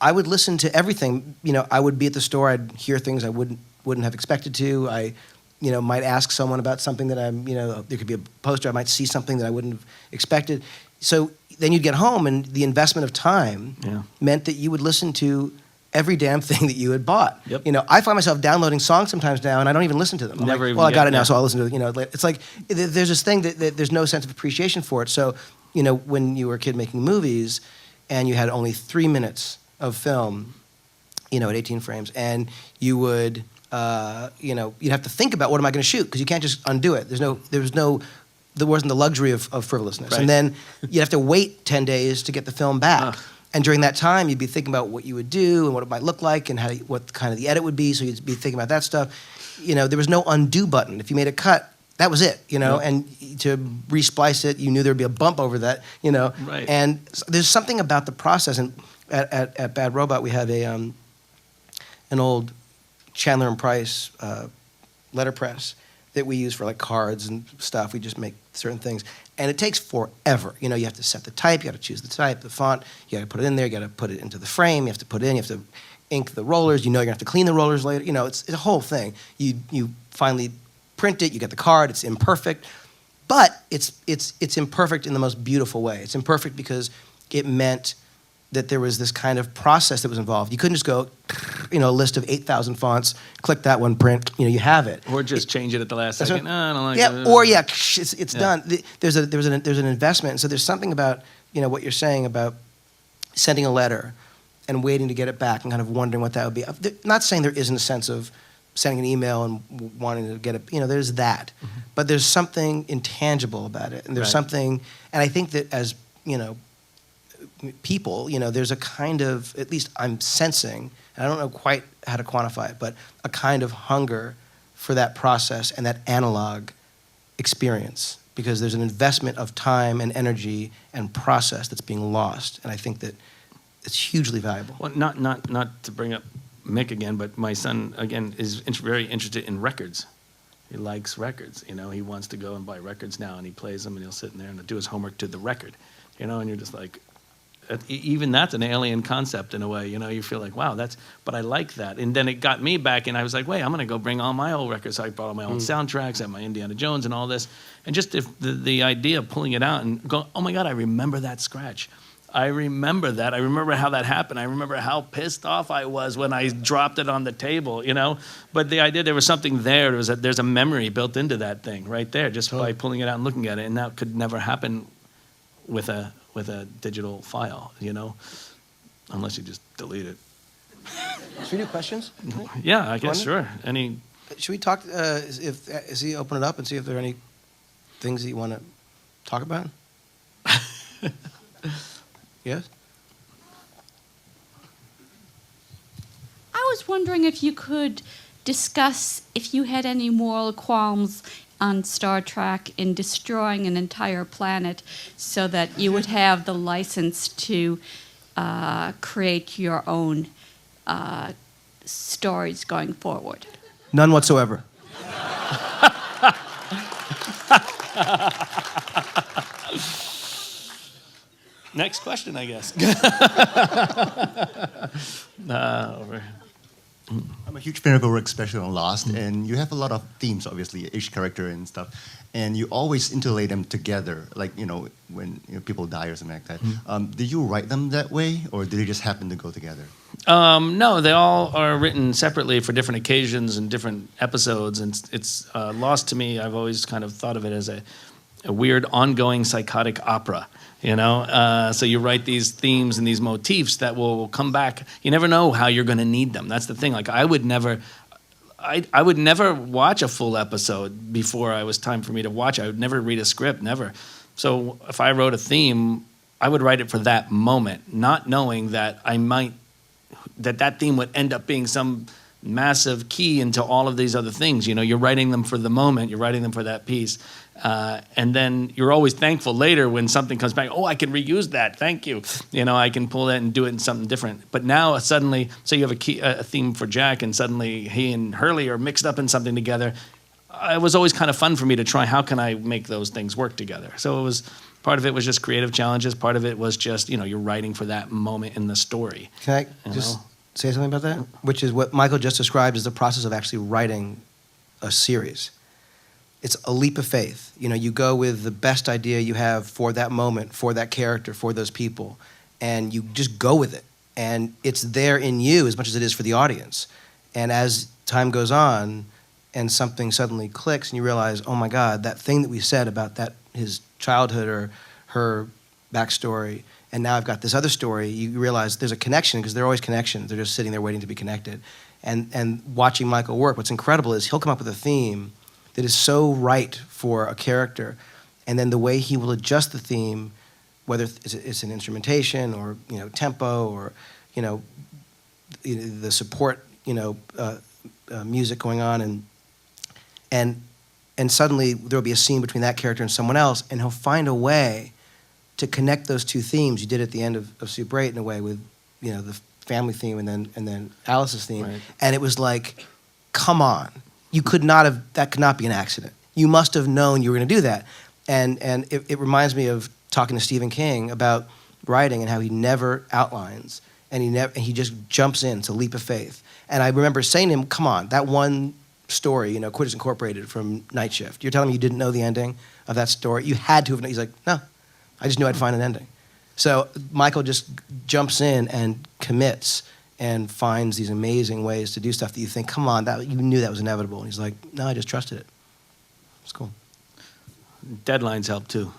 I would listen to everything. You know, I would be at the store. I'd hear things I wouldn't have expected to. I, you know, might ask someone about something that I'm, you know, there could be a poster. I might see something that I wouldn't have expected. So then you'd get home, and the investment of time meant that you would listen to every damn thing that you had bought. Yep. You know, I find myself downloading songs sometimes now, and I don't even listen to them. I got it now, so I'll listen to it. You know, it's like there's this thing that there's no sense of appreciation for it. So, you know, when you were a kid making movies, and you had only 3 minutes of film, you know, at 18 frames, and you would, you know, you'd have to think about, what am I going to shoot? Because you can't just undo it. There wasn't the luxury of frivolousness. Right. And then you'd have to wait 10 days to get the film back. And during that time, you'd be thinking about what you would do and what it might look like and what kind of the edit would be. So you'd be thinking about that stuff. You know, there was no undo button. If you made a cut, that was it, you know. Yep. And to resplice it, you knew there'd be a bump over that, you know. Right. And there's something about the process. And at Bad Robot, we have an old Chandler and Price letterpress that we use for like cards and stuff. We just make certain things, and it takes forever. You know, you have to set the type, you got to choose the type, the font, you got to put it in there, you got to put it into the frame, you have to put it in, you have to ink the rollers. You know, you're gonna have to clean the rollers later. You know, it's a whole thing. You finally print it, you get the card. It's imperfect, but it's imperfect in the most beautiful way. It's imperfect because it meant that there was this kind of process that was involved. You couldn't just go, you know, a list of 8,000 fonts, click that one, print, you know, you have it. Or just change it at the last second. No, I don't like yeah, it. or yeah, it's done. There's an investment, and so there's something about, you know, what you're saying about sending a letter and waiting to get it back and kind of wondering what that would be. Not saying there isn't a sense of sending an email and wanting to get it, you know, there's that. Mm-hmm. But there's something intangible about it, and there's something, and I think that as, you know, people, you know, there's a kind of, at least I'm sensing, and I don't know quite how to quantify it, but a kind of hunger for that process and that analog experience, because there's an investment of time and energy and process that's being lost, and I think that it's hugely valuable. Well, not to bring up Mick again, but my son, again, is very interested in records. He likes records, you know, he wants to go and buy records now, and he plays them, and he'll sit in there and do his homework to the record, you know, and you're just like, even that's an alien concept in a way, you know, you feel like, wow, but I like that. And then it got me back, and I was like, wait, I'm going to go bring all my old records. So I brought all my old soundtracks, I had my Indiana Jones and all this. And just the idea of pulling it out and going, oh my God, I remember that scratch. I remember that. I remember how that happened. I remember how pissed off I was when I dropped it on the table, you know. But the idea, there was something there. There's a memory built into that thing right there, just by pulling it out and looking at it. And that could never happen with a digital file, you know, unless you just delete it. Should we do questions? Yeah, I guess, sure. Should we talk, is he open it up and see if there are any things that you want to talk about? Yes? I was wondering if you could discuss if you had any moral qualms on Star Trek in destroying an entire planet so that you would have the license to create your own stories going forward. None whatsoever. Next question, I guess. Over. I'm a huge fan of your work, especially on Lost, and you have a lot of themes, obviously, each character and stuff, and you always interlay them together, like, you know, when people die or something like that. Did you write them that way, or did they just happen to go together? No, they all are written separately for different occasions and different episodes, and it's Lost to me, I've always kind of thought of it as a weird, ongoing psychotic opera. You know, so you write these themes and these motifs that will come back. You never know how you're going to need them. That's the thing. Like I would never watch a full episode before it was time for me to watch. I would never read a script, never. So if I wrote a theme, I would write it for that moment, not knowing that that theme would end up being some massive key into all of these other things. You know, you're writing them for the moment, you're writing them for that piece. And then you're always thankful later when something comes back. Oh, I can reuse that. Thank you. You know, I can pull that and do it in something different. But now suddenly, say you have a theme for Jack, and suddenly he and Hurley are mixed up in something together. It was always kind of fun for me to try. How can I make those things work together? So it was part of it was just creative challenges. Part of it was just, you know, you're writing for that moment in the story. Can I just say something about that? Which is what Michael just described as the process of actually writing a series. It's a leap of faith. You know, you go with the best idea you have for that moment, for that character, for those people, and you just go with it. And it's there in you as much as it is for the audience. And as time goes on and something suddenly clicks and you realize, oh my God, that thing that we said about that, his childhood or her backstory, and now I've got this other story, you realize there's a connection, because there are always connections. They're just sitting there waiting to be connected. And watching Michael work, what's incredible is he'll come up with a theme that is so right for a character, and then the way he will adjust the theme, whether it's an instrumentation or, you know, tempo or, you know, the support, you know, music going on, and and suddenly there'll be a scene between that character and someone else, and he'll find a way to connect those two themes. You did at the end of Super 8 in a way with, the family theme and then Alice's theme, Right. and it was like, come on, that could not be an accident. You must have known you were going to do that, and it reminds me of talking to Stephen King about writing and how he never outlines, and he just jumps in. It's a leap of faith. And I remember saying to him, come on, that one story, Quitters Incorporated from Night Shift, you're telling me you didn't know the ending of that story? You had to have known. He's like, no, I just knew I'd find an ending. So Michael just jumps in and commits and finds these amazing ways to do stuff that you think, come on, you knew that was inevitable. And he's like, no, I just trusted it. It's cool. Deadlines help too.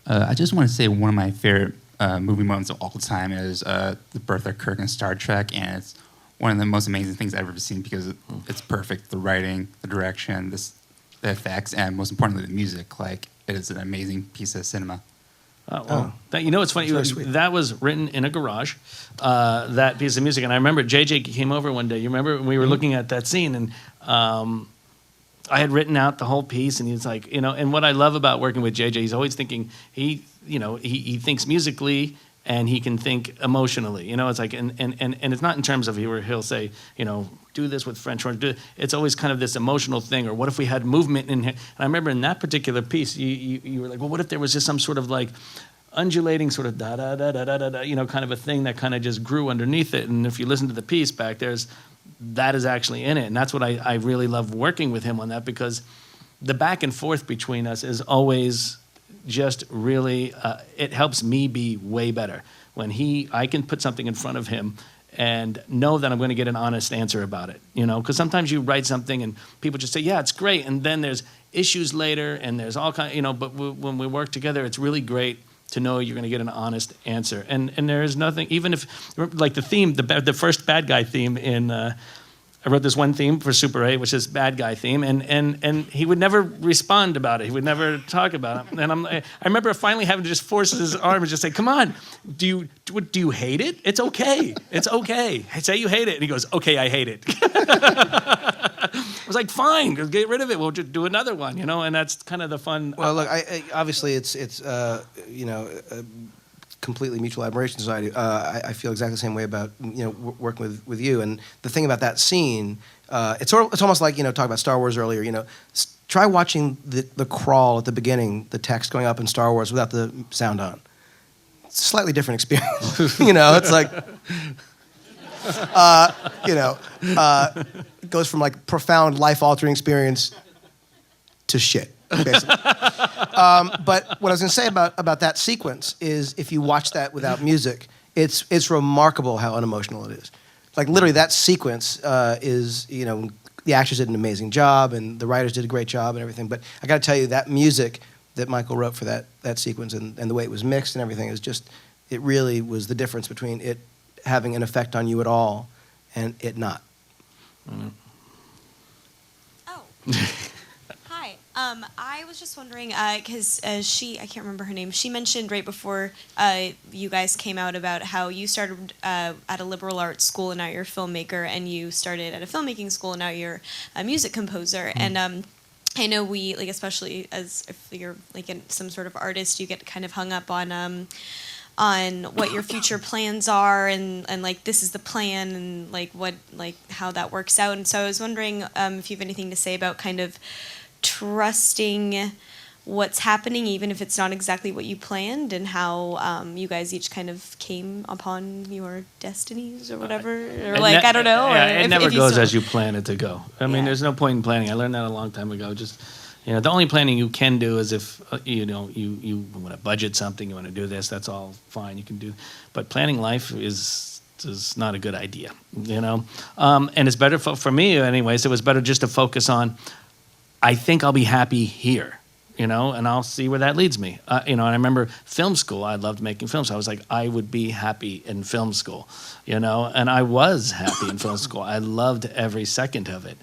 I just want to say one of my favorite movie moments of all time is the birth of Kirk in Star Trek, and it's one of the most amazing things I've ever seen because it's perfect. The writing, the direction, the effects, and most importantly, the music. Like, it is an amazing piece of cinema. Oh, well, it's funny. Very sweet. That was written in a garage, that piece of music. And I remember JJ came over one day. You remember when we were looking at that scene, and I had written out the whole piece, and he was like, and what I love about working with JJ, he's always thinking, he thinks musically and he can think emotionally. It's like, and it's not in terms of he'll say, do this with French horn. It's always kind of this emotional thing, or what if we had movement in here? And I remember in that particular piece, you were like, well, what if there was just some sort of like undulating sort of da da da da da da, kind of a thing that kind of just grew underneath it. And if you listen to the piece back, that is actually in it. And that's what I really love working with him on that, because the back and forth between us is always just really, it helps me be way better. When I can put something in front of him and know that I'm going to get an honest answer about it, because sometimes you write something and people just say, yeah, it's great. And then there's issues later and there's all kind but when we work together, it's really great to know you're going to get an honest answer. And there is nothing, even if, like the theme, the first bad guy theme in, I wrote this one theme for Super 8, which is bad guy theme, and he would never respond about it. He would never talk about it. And I remember finally having to just force his arm and just say, come on, do you hate it? It's okay. It's okay. Say you hate it. And he goes, okay, I hate it. I was like, fine, get rid of it. We'll just do another one, and that's kind of the fun. Well, look, I obviously it's completely mutual admiration society. I feel exactly the same way about working with you. And the thing about that scene, it's almost like talking about Star Wars earlier. Try watching the crawl at the beginning, the text going up in Star Wars without the sound on. It's a slightly different experience. It's like it goes from like profound life altering experience to shit. Basically. But what I was going to say about that sequence is, if you watch that without music, it's remarkable how unemotional it is. Like literally, that sequence is the actors did an amazing job and the writers did a great job and everything. But I got to tell you, that music that Michael wrote for that sequence and the way it was mixed and everything is just, it really was the difference between it having an effect on you at all and it not. Mm-hmm. Oh. Hi. I was just wondering, because I can't remember her name, she mentioned right before you guys came out about how you started at a liberal arts school and now you're a filmmaker, and you started at a filmmaking school and now you're a music composer. Mm. And I know we, like, especially as if you're like some sort of artist, you get kind of hung up on what your future plans are and like this is the plan and like how that works out. And so I was wondering if you have anything to say about kind of trusting what's happening, even if it's not exactly what you planned, and how you guys each kind of came upon your destinies or whatever, or like, I don't know. Yeah, or it never goes still, as you plan it to go. I mean, there's no point in planning. I learned that a long time ago. Just, the only planning you can do is if, you want to budget something, you want to do this, that's all fine, you can do. But planning life is not a good idea, And it's better for me anyways, it was better just to focus on, I think I'll be happy here, and I'll see where that leads me. And I remember film school, I loved making films. So I was like, I would be happy in film school, and I was happy in film school. I loved every second of it.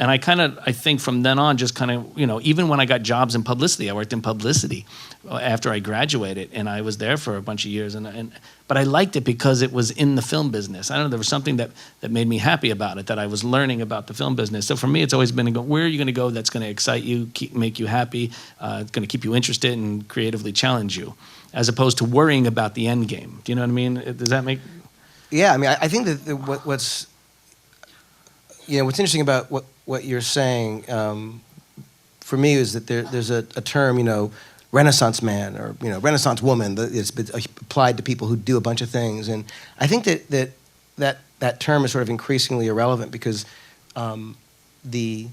And I think from then on, just kind of, even when I got jobs in publicity, I worked in publicity after I graduated, and I was there for a bunch of years. But I liked it because it was in the film business. I don't know, there was something that made me happy about it, that I was learning about the film business. So for me, it's always been, where are you going to go that's going to excite you, make you happy, going to keep you interested and creatively challenge you, as opposed to worrying about the end game. Do you know what I mean? Does that make... Yeah, I mean, I think that what's interesting about what you're saying, for me, is that there's a term, Renaissance man or Renaissance woman that it's been applied to people who do a bunch of things, and I think that term is sort of increasingly irrelevant because the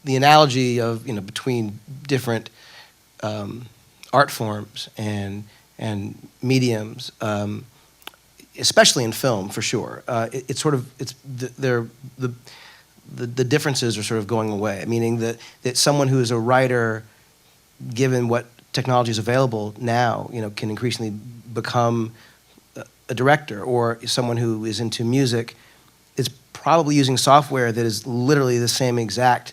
analogy of between different art forms and mediums, especially in film, for sure, the differences are sort of going away. Meaning that someone who is a writer, given what technology is available now, can increasingly become a director, or someone who is into music is probably using software that is literally the same exact,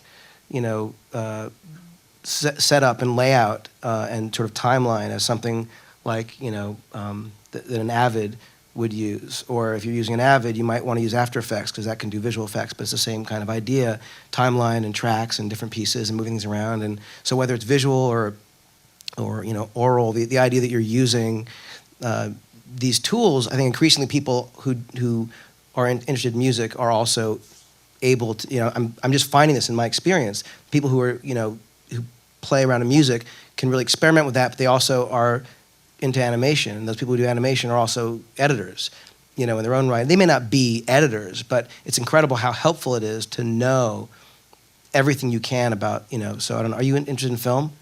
setup and layout and sort of timeline as something like that an Avid would use. Or if you're using an Avid, you might want to use After Effects because that can do visual effects, but it's the same kind of idea, timeline and tracks and different pieces and moving things around. And so whether it's visual or oral, the idea that you're using these tools, I think increasingly people who are interested in music are also able to, I'm just finding this in my experience, people who are, who play around in music can really experiment with that, but they also are into animation, and those people who do animation are also editors, in their own right. They may not be editors, but it's incredible how helpful it is to know everything you can about, so I don't know, are you interested in film?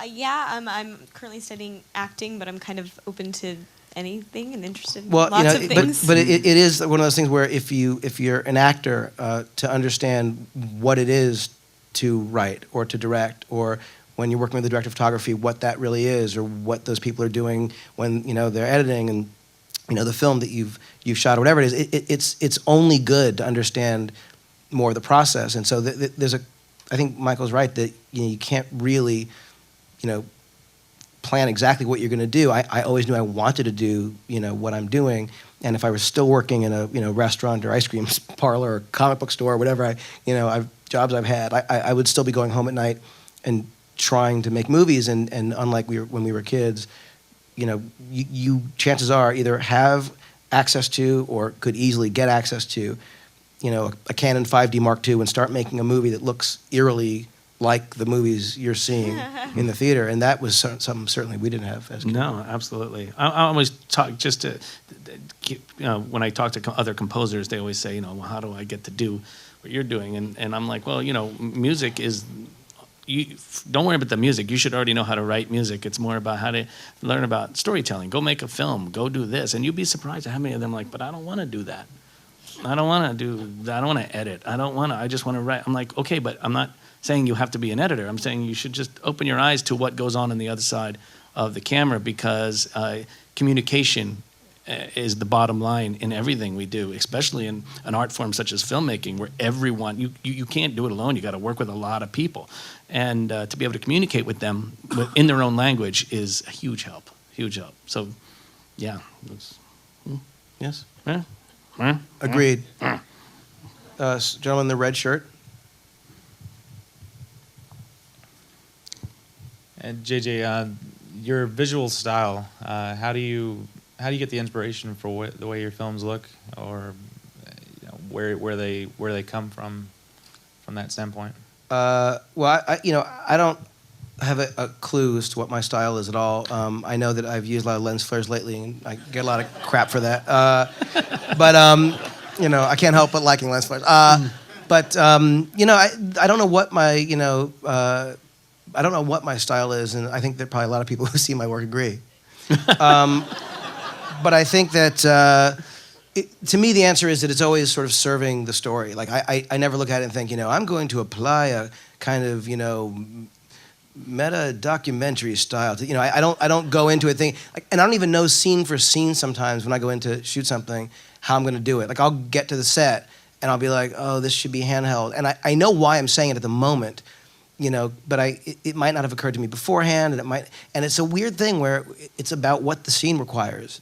Yeah, I'm currently studying acting, but I'm kind of open to anything and interested in Well, lots of things. But it is one of those things where if you're an actor, to understand what it is to write or to direct, or when you're working with the director of photography, what that really is, or what those people are doing when they're editing, and the film that you've shot or whatever it is, it's only good to understand more of the process. And so I think Michael's right that you can't really plan exactly what you're going to do. I always knew I wanted to do what I'm doing, and if I was still working in a restaurant or ice cream parlor or comic book store or whatever jobs I've had, I would still be going home at night and trying to make movies. And unlike when we were kids, you chances are either have access to or could easily get access to a Canon 5D Mark II and start making a movie that looks eerily like the movies you're seeing in the theater, and that was something certainly we didn't have as kids. No, absolutely. I always talk just to, when I talk to other composers, they always say, well, how do I get to do what you're doing? And I'm like, well, music is, don't worry about the music. You should already know how to write music. It's more about how to learn about storytelling. Go make a film. Go do this. And you'd be surprised at how many of them are like, but I don't want to do that. I don't want to do that. I don't want to edit. I just want to write. I'm like, okay, but I'm not saying you have to be an editor. I'm saying you should just open your eyes to what goes on the other side of the camera, because communication is the bottom line in everything we do, especially in an art form such as filmmaking, where everyone, you can't do it alone. You got to work with a lot of people, and to be able to communicate with them in their own language is a huge help. So, yeah. Yes. Yeah. Agreed. Gentleman in the red shirt. And JJ, your visual style, how do you get the inspiration for the way your films look, or where they come from that standpoint? Well, I don't have a clue as to what my style is at all. I know that I've used a lot of lens flares lately, and I get a lot of crap for that. But I can't help but liking lens flares. But I don't know what my I don't know what my style is, and I think that probably a lot of people who see my work agree. But I think that to me the answer is that it's always sort of serving the story. Like I never look at it and think, I'm going to apply a kind of meta documentary style. I don't go into it thinking, and I don't even know scene for scene sometimes when I go in to shoot something how I'm going to do it. Like I'll get to the set and I'll be like, oh, this should be handheld. And I know why I'm saying it at the moment, but it might not have occurred to me beforehand, and it's a weird thing where it's about what the scene requires.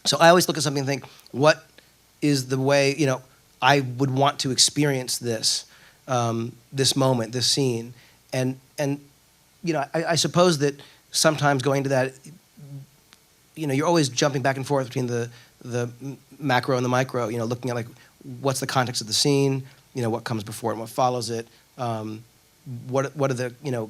So I always look at something and think, what is the way, I would want to experience this, this moment, this scene. And I suppose that sometimes going to that, you're always jumping back and forth between the macro and the micro, looking at like, what's the context of the scene, what comes before it and what follows it, what do the,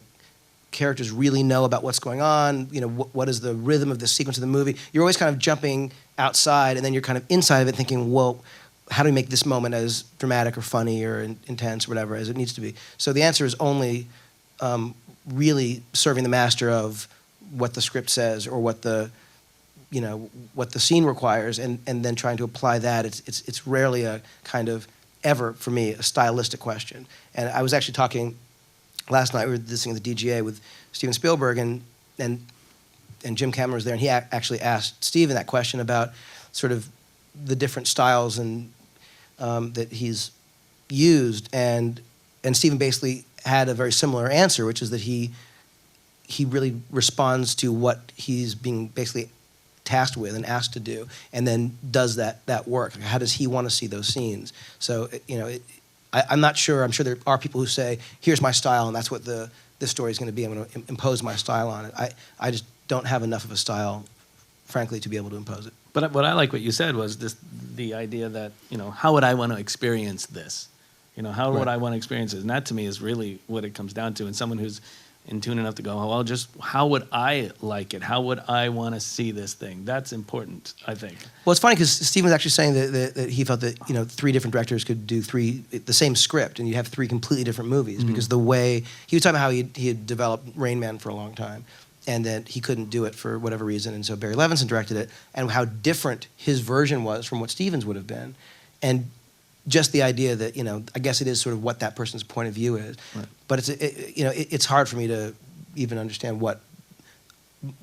characters really know about what's going on, what is the rhythm of the sequence of the movie. You're always kind of jumping outside, and then you're kind of inside of it thinking, well, how do we make this moment as dramatic or funny or intense or whatever as it needs to be? So the answer is only really serving the master of what the script says or what the scene requires, and then trying to apply that. It's rarely a kind of ever, for me, a stylistic question. And I was actually talking last night, we were listening to the DGA with Steven Spielberg, and Jim Cameron was there, and he actually asked Steven that question about sort of the different styles and that he's used, and Steven basically had a very similar answer, which is that he really responds to what he's being basically tasked with and asked to do, and then does that work. How does he want to see those scenes? So I'm not sure. I'm sure there are people who say, here's my style, and that's what this story is going to be. I'm going to impose my style on it. I just don't have enough of a style, frankly, to be able to impose it. But what I like what you said was the idea that, how would I want to experience this? How would I want to experience it? And that to me is really what it comes down to. And someone who's in tune enough to go, oh, well, just how would I like it? How would I want to see this thing? That's important, I think. Well, it's funny because Steven was actually saying that he felt that 3 different directors could do the same script, and you'd have 3 completely different movies, because the way he was talking about how he had developed Rain Man for a long time, and that he couldn't do it for whatever reason, and so Barry Levinson directed it, and how different his version was from what Steven's would have been, and just the idea that I guess it is sort of what that person's point of view is, right. But it's hard for me to even understand what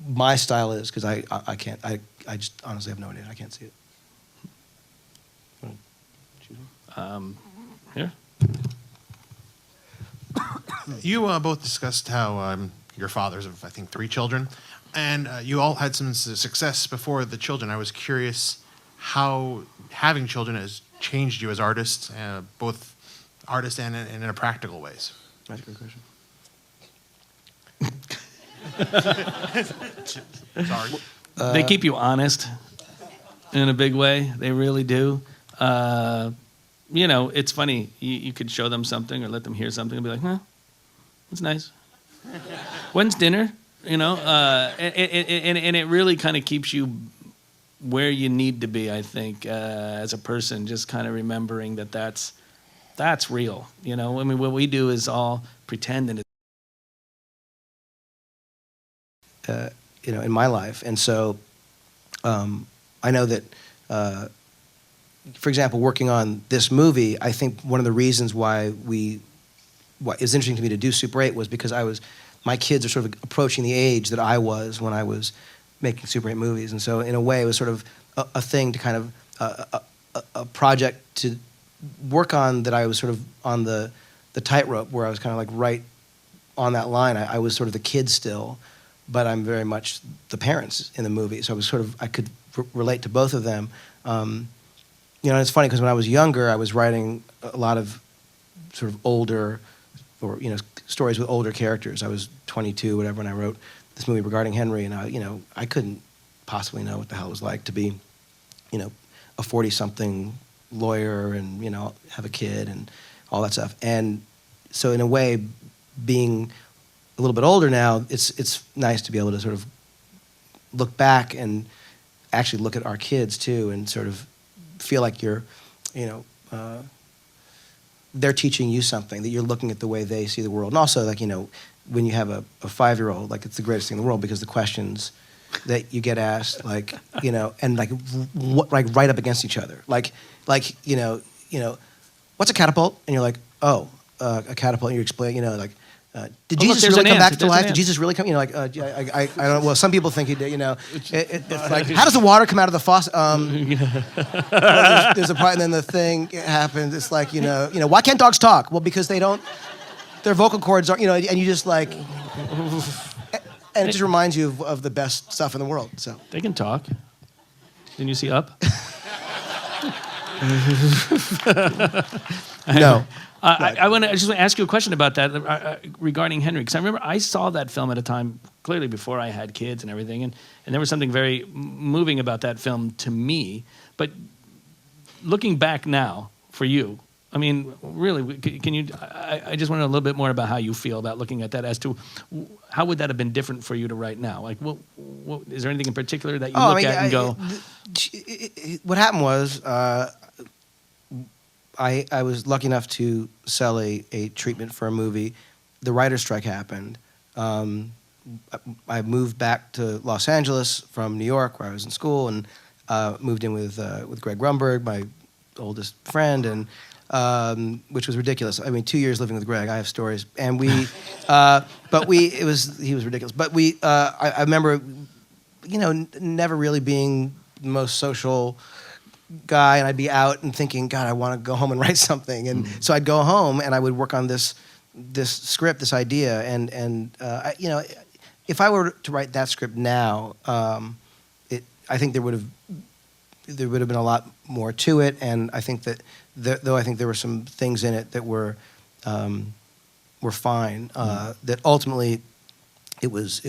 my style is, because I can't, I just honestly have no idea. I can't see it. Here. You both discussed how you're fathers of, I think, 3 children, and you all had some success before the children. I was curious how having children has changed you as artists, both artists and in a practical ways. That's a good question. Sorry. They keep you honest in a big way. They really do. It's funny. You could show them something or let them hear something and be like, huh, that's nice. When's dinner? And it really kind of keeps you where you need to be, I think, as a person, just kind of remembering that's real. What we do is all pretend, and in my life. And so I know that, for example, working on this movie, I think one of the reasons why what is interesting to me to do Super 8 was because my kids are sort of approaching the age that I was when I was making Super 8 movies. And so in a way, it was sort of a thing to kind of, a project to work on that I was sort of on the tightrope, where I was kind of like right on that line. I was sort of the kid still, but I'm very much the parents in the movie. So I could relate to both of them. And it's funny because when I was younger, I was writing a lot of sort of older, or stories with older characters. I was 22, whatever, when I wrote this movie regarding Henry, and I couldn't possibly know what the hell it was like to be, a 40-something lawyer and have a kid and all that stuff. And so in a way, being a little bit older now, it's nice to be able to sort of look back and actually look at our kids too, and sort of feel like you're, they're teaching you something, that you're looking at the way they see the world. And also, like, when you have a 5-year-old, like, it's the greatest thing in the world, because the questions that you get asked, like, and like right up against each other. Like, what's a catapult? And you're like, oh, a catapult. And you explain, like, Did Oh, look, Jesus there's really an come ant. back to There's an life? Did ant. Jesus really come? You know, like I don't know. Well, some people think he did. You know, it's like how does the water come out of the faucet? Well, there's a part, and then the thing happens. It's like you know, why can't dogs talk? Well, because they don't. Their vocal cords are, and you just like, and it just reminds you of the best stuff in the world. So They can talk. Didn't you see Up? no. I just want to ask you a question about that regarding Henry, because I remember I saw that film at a time clearly before I had kids and everything, and there was something very moving about that film to me. But looking back now, for you, I mean, really, can you? I just want to know a little bit more about how you feel about looking at that. As to how would that have been different for you to write now? Like, what is there anything in particular that you look at and go? What happened was. I was lucky enough to sell a treatment for a movie. The writer's strike happened. I moved back to Los Angeles from New York, where I was in school, and moved in with Greg Rumberg, my oldest friend, and which was ridiculous. I mean, 2 years living with Greg, I have stories, and he was ridiculous. But I remember, never really being the most social guy, and I'd be out and thinking, God, I want to go home and write something, and so I'd go home and I would work on this script, this idea, and if I were to write that script now, I think there would have been a lot more to it, and I think that though I think there were some things in it that were fine, that ultimately it was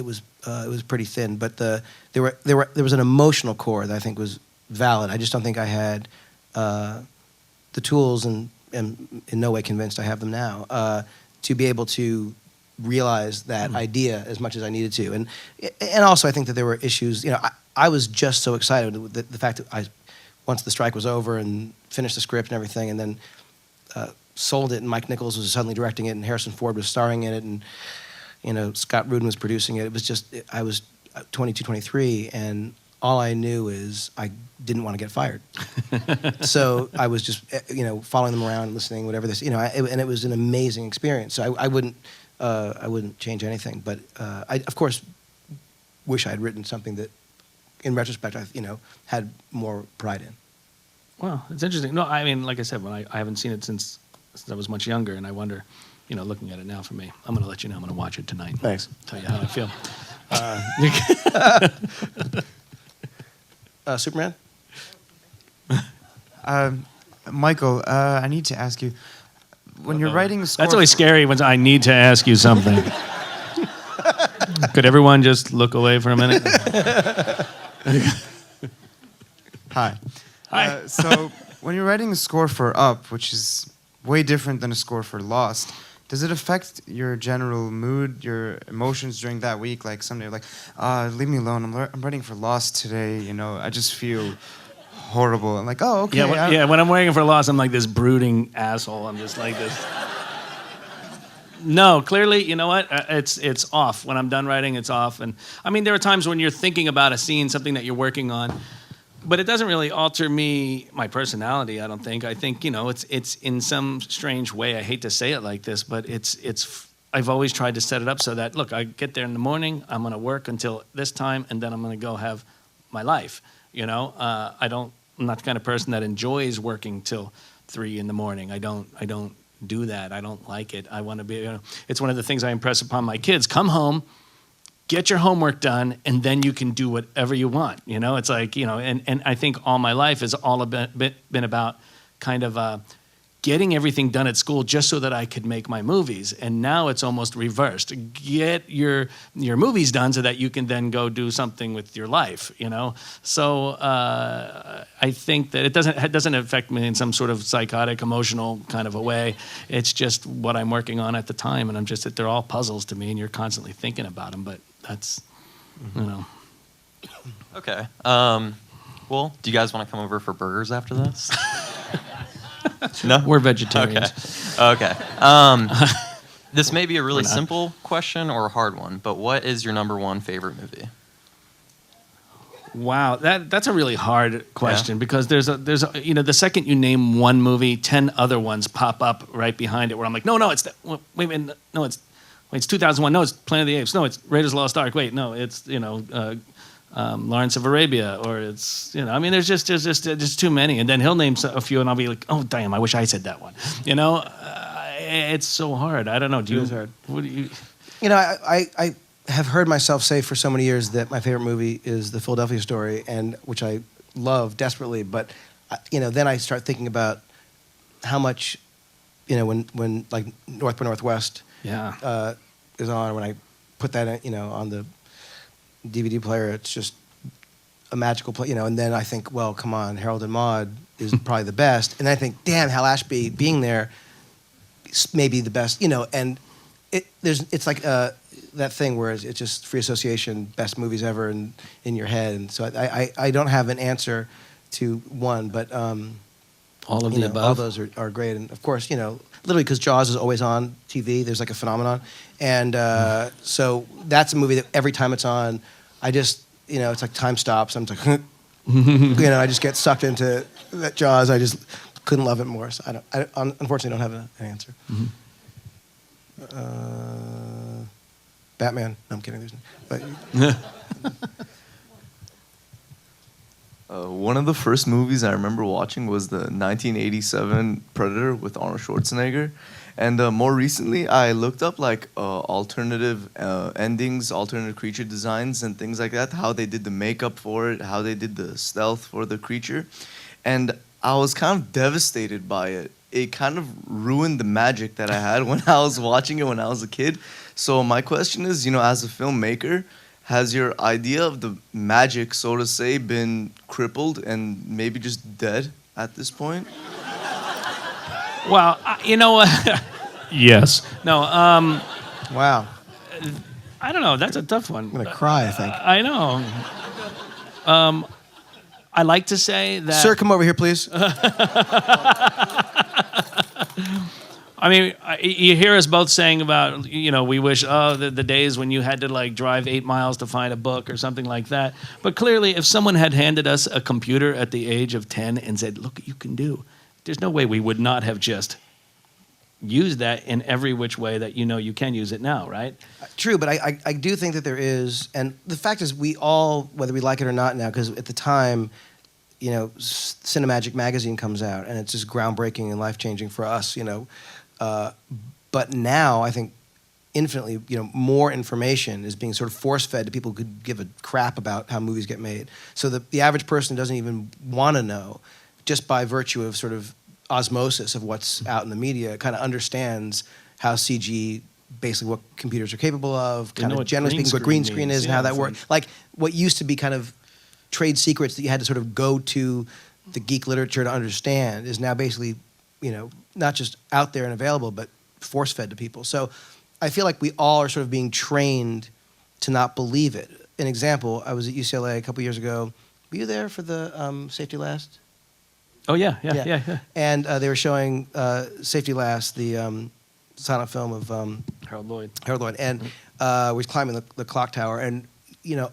pretty thin, but there was an emotional core that I think was valid. I just don't think I had the tools, and in no way convinced I have them now, to be able to realize that idea as much as I needed to. And also I think that there were issues. I was just so excited with the fact that once the strike was over and finished the script and everything, and then sold it, and Mike Nichols was suddenly directing it, and Harrison Ford was starring in it, and Scott Rudin was producing it. It was just, I was 22, 23, and all I knew is I didn't want to get fired. So I was just, following them around, listening, whatever this, and it was an amazing experience. So I wouldn't change anything. But I, of course, wish I had written something that, in retrospect, I, had more pride in. Well, it's interesting. No, I mean, like I said, I haven't seen it since I was much younger, and I wonder, looking at it now for me, I'm going to let you know. I'm going to watch it tonight. Thanks. Tell you how I feel. Superman? Michael, I need to ask you, when you're writing a score... That's always scary when I need to ask you something. Could everyone just look away for a minute? Hi. Hi. So, when you're writing a score for Up, which is way different than a score for Lost, does it affect your general mood, your emotions during that week? Like someday you're like, leave me alone, I'm writing for Lost today, I just feel horrible. I'm like, oh, okay. When I'm waiting for Lost, I'm like this brooding asshole. I'm just like this. No, clearly, you know what? It's off. When I'm done writing, it's off. And I mean, there are times when you're thinking about a scene, something that you're working on, but it doesn't really alter my personality, I don't think. I think, it's in some strange way, I hate to say it like this, but I've always tried to set it up so that, look, I get there in the morning, I'm going to work until this time, and then I'm going to go have my life, I'm not the kind of person that enjoys working till 3 in the morning. I don't do that. I don't like it. I want to be, it's one of the things I impress upon my kids. Come home, get your homework done, and then you can do whatever you want. It's like, and I think all my life has all been about kind of getting everything done at school just so that I could make my movies. And now it's almost reversed. Get your movies done so that you can then go do something with your life, So I think that it doesn't affect me in some sort of psychotic, emotional kind of a way. It's just what I'm working on at the time, and they're all puzzles to me, and you're constantly thinking about them, but that's, Okay. Well, do you guys want to come over for burgers after this? No? We're vegetarians. Okay. This may be a really simple question or a hard one, but what is your number one favorite movie? Wow, that's a really hard question because there's the second you name one movie, 10 other ones pop up right behind it where I'm like, no, it's that. Wait a minute, no, it's Wait, it's 2001. No, it's Planet of the Apes. No, it's Raiders of the Lost Ark. Wait, no, it's Lawrence of Arabia, or it's I mean, there's just too many. And then he'll name a few, and I'll be like, oh damn, I wish I said that one. It's so hard. I don't know. It is hard. What do you? I have heard myself say for so many years that my favorite movie is The Philadelphia Story, and which I love desperately. But then I start thinking about how much, when like North by Northwest is on. When I put that on the DVD player, it's just a magical play. And then I think, well, come on, Harold and Maude is probably the best. And I think, damn, Hal Ashby being there may be the best. And it's like that thing where it's just free association, best movies ever in your head. And so I don't have an answer to one, but all of the above. All those are great. And of course, literally because Jaws is always on TV, there's like a phenomenon. And so that's a movie that every time it's on, I just, it's like time stops. I'm like, I just get sucked into that Jaws. I just couldn't love it more. So I unfortunately don't have an answer. Mm-hmm. Batman. No, I'm kidding. But one of the first movies I remember watching was the 1987 Predator with Arnold Schwarzenegger. And more recently, I looked up alternative endings, alternative creature designs, and things like that, how they did the makeup for it, how they did the stealth for the creature. And I was kind of devastated by it. It kind of ruined the magic that I had when I was watching it when I was a kid. So my question is, as a filmmaker, has your idea of the magic, so to say, been crippled and maybe just dead at this point? Well, yes. No. Wow. I don't know. That's a tough one. I'm gonna cry, I think. I know. I like to say that. Sir, come over here, please. I mean, you hear us both saying about, we wish, the days when you had to drive 8 miles to find a book or something like that. But clearly, if someone had handed us a computer at the age of 10 and said, look what you can do, there's no way we would not have just used that in every which way that you can use it now, right? True, but I do think that there is, and the fact is we all, whether we like it or not now, because at the time, Cinemagic magazine comes out, and it's just groundbreaking and life-changing for us, but now I think infinitely, more information is being sort of force-fed to people who could give a crap about how movies get made. So the average person doesn't even want to know, just by virtue of sort of osmosis of what's out in the media, kind of understands how CG, basically what computers are capable of, kind of generally speaking, what green screen is and how that works. Like what used to be kind of trade secrets that you had to sort of go to the geek literature to understand is now basically, not just out there and available, but force-fed to people. So I feel like we all are sort of being trained to not believe it. An example, I was at UCLA a couple years ago. Were you there for the Safety Last? Oh, yeah. And they were showing Safety Last, the silent film of Harold Lloyd. And was climbing the clock tower. And,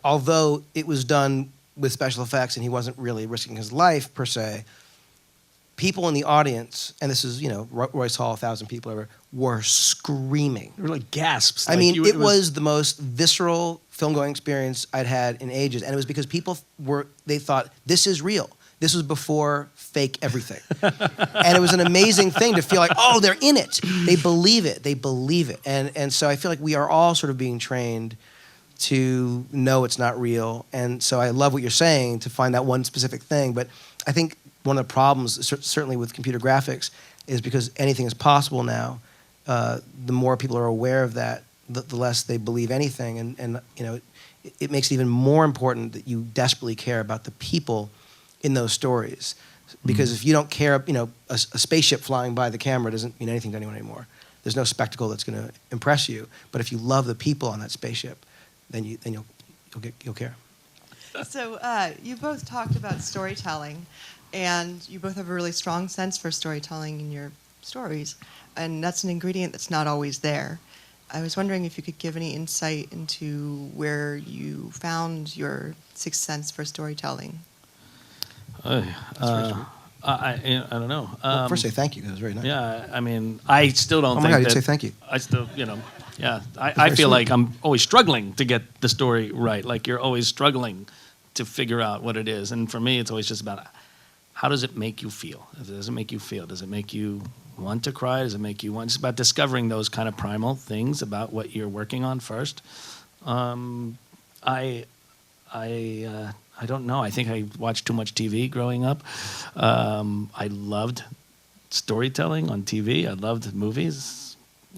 although it was done with special effects and he wasn't really risking his life, per se, people in the audience, and this is, Royce Hall, 1,000 people, were screaming. They were like gasps. I mean, it was the most visceral film-going experience I'd had in ages. And it was because people they thought, this is real. This was before fake everything. And it was an amazing thing to feel like, oh, they're in it. They believe it. And so I feel like we are all sort of being trained to know it's not real. And so I love what you're saying, to find that one specific thing. But I think one of the problems, certainly with computer graphics, is because anything is possible now, the more people are aware of that, the less they believe anything. And it makes it even more important that you desperately care about the people in those stories. Because if you don't care, a spaceship flying by the camera doesn't mean anything to anyone anymore. There's no spectacle that's going to impress you. But if you love the people on that spaceship, then you'll care. So you both talked about storytelling, and you both have a really strong sense for storytelling in your stories, and that's an ingredient that's not always there. I was wondering if you could give any insight into where you found your sixth sense for storytelling. I don't know. Well, first say thank you, because it was very nice. Yeah, I mean, I still don't Oh my think God, you'd that- say thank you. I still, Yeah, I feel like I'm always struggling to get the story right. Like you're always struggling to figure out what it is. And for me, it's always just about how does it make you feel? Does it make you feel? Does it make you want to cry? Does it make you want? It's about discovering those kind of primal things about what you're working on first. I don't know. I think I watched too much TV growing up. I loved storytelling on TV. I loved movies.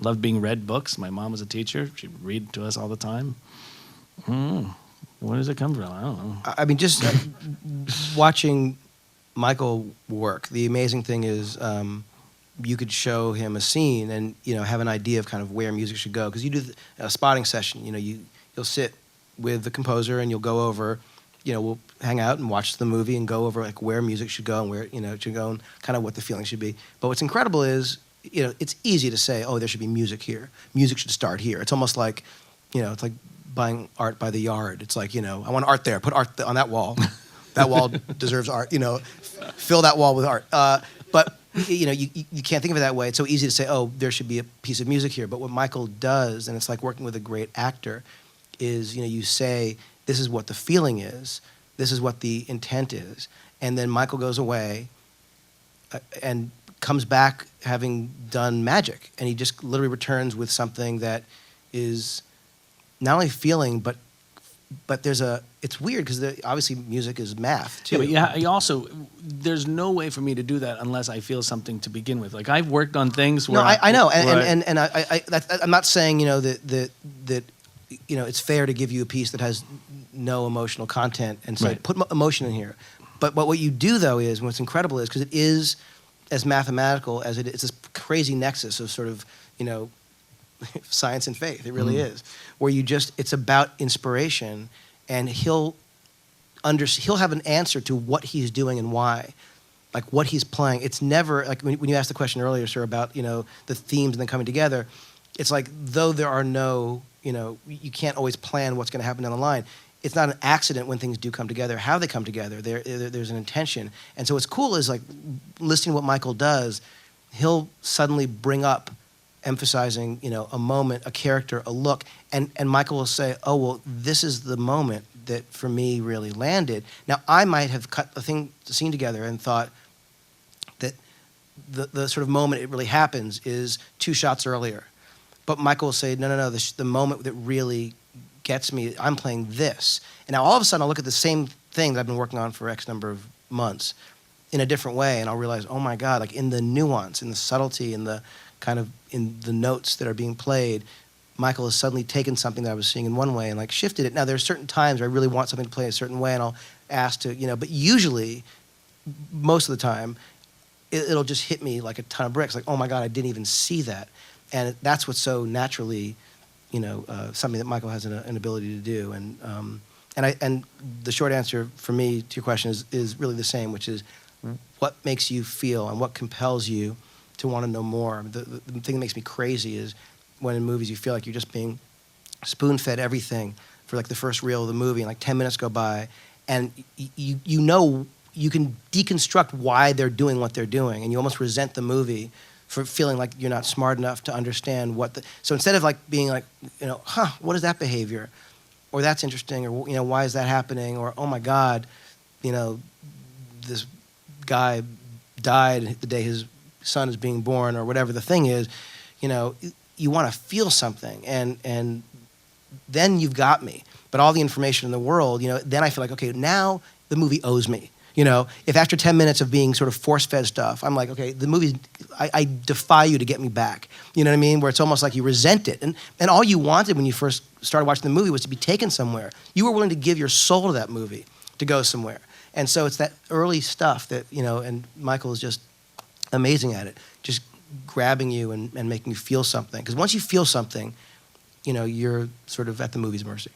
Loved being read books. My mom was a teacher. She'd read to us all the time. Where does it come from? I don't know. I mean, just watching Michael work, the amazing thing is you could show him a scene and, you know, have an idea of kind of where music should go. Because you do a spotting session, you know, you'll sit with the composer and you'll go over, you know, we'll hang out and watch the movie and go over like where music should go and where, you know, it should go and kind of what the feeling should be. But what's incredible is, you know, it's easy to say, oh, there should be music here. Music should start here. It's almost like, you know, it's like buying art by the yard. It's like, you know, I want art there. Put art on that wall. That wall deserves art. You know, fill that wall with art. But you know, you can't think of it that way. It's so easy to say, oh, there should be a piece of music here. But what Michael does, and it's like working with a great actor, is, you know, you say, this is what the feeling is. This is what the intent is. And then Michael goes away and comes back having done magic. And he just literally returns with something that is not only feeling, but there's it's weird because obviously music is math too. Yeah, but you also, there's no way for me to do that unless I feel something to begin with. Like I've worked on things where I know, and I'm not saying, you know, that you know it's fair to give you a piece that has no emotional content and say put emotion in here. But what you do though is, what's incredible is, because it is as mathematical as it's this crazy nexus of sort of, you know, science and faith. It really is, where it's about inspiration, and he'll have an answer to what he's doing and why, like what he's playing. It's never like when you asked the question earlier, sir, about, you know, the themes and then coming together. It's like, though there are no, you know, you can't always plan what's going to happen down the line. It's not an accident when things do come together. How they come together, there's an intention. And so what's cool is, like, listening to what Michael does, he'll suddenly bring up, emphasizing, you know, a moment, a character, a look, and Michael will say, oh, well, this is the moment that for me really landed. Now, I might have cut the scene together and thought that the sort of moment it really happens is 2 shots earlier. But Michael will say, no, the moment that really gets me, I'm playing this. And now all of a sudden I'll look at the same thing that I've been working on for X number of months in a different way, and I'll realize, oh my God, like in the nuance, in the subtlety, in the kind of in the notes that are being played, Michael has suddenly taken something that I was seeing in one way and like shifted it. Now there's certain times where I really want something to play a certain way, and I'll ask to, you know, but usually, most of the time, it'll just hit me like a ton of bricks. Like, oh my God, I didn't even see that. And that's what's so naturally, you know, something that Michael has an ability to do. And the short answer for me to your question is really the same, which is what makes you feel and what compels you to want to know more. The thing that makes me crazy is when in movies you feel like you're just being spoon-fed everything for like the first reel of the movie, and like 10 minutes go by, and you know you can deconstruct why they're doing what they're doing, and you almost resent the movie for feeling like you're not smart enough to understand so instead of like being like, you know, what is that behavior? Or that's interesting, or, you know, why is that happening? Or, oh my God, you know, this guy died the day his son is being born, or whatever the thing is, you know, you want to feel something, and then you've got me. But all the information in the world, you know, then I feel like, okay, now the movie owes me. You know, if after 10 minutes of being sort of force-fed stuff, I'm like, okay, the movie, I defy you to get me back. You know what I mean? Where it's almost like you resent it. And all you wanted when you first started watching the movie was to be taken somewhere. You were willing to give your soul to that movie to go somewhere. And so it's that early stuff that, you know, and Michael is just amazing at it, just grabbing you and making you feel something. Because once you feel something, you know, you're sort of at the movie's mercy.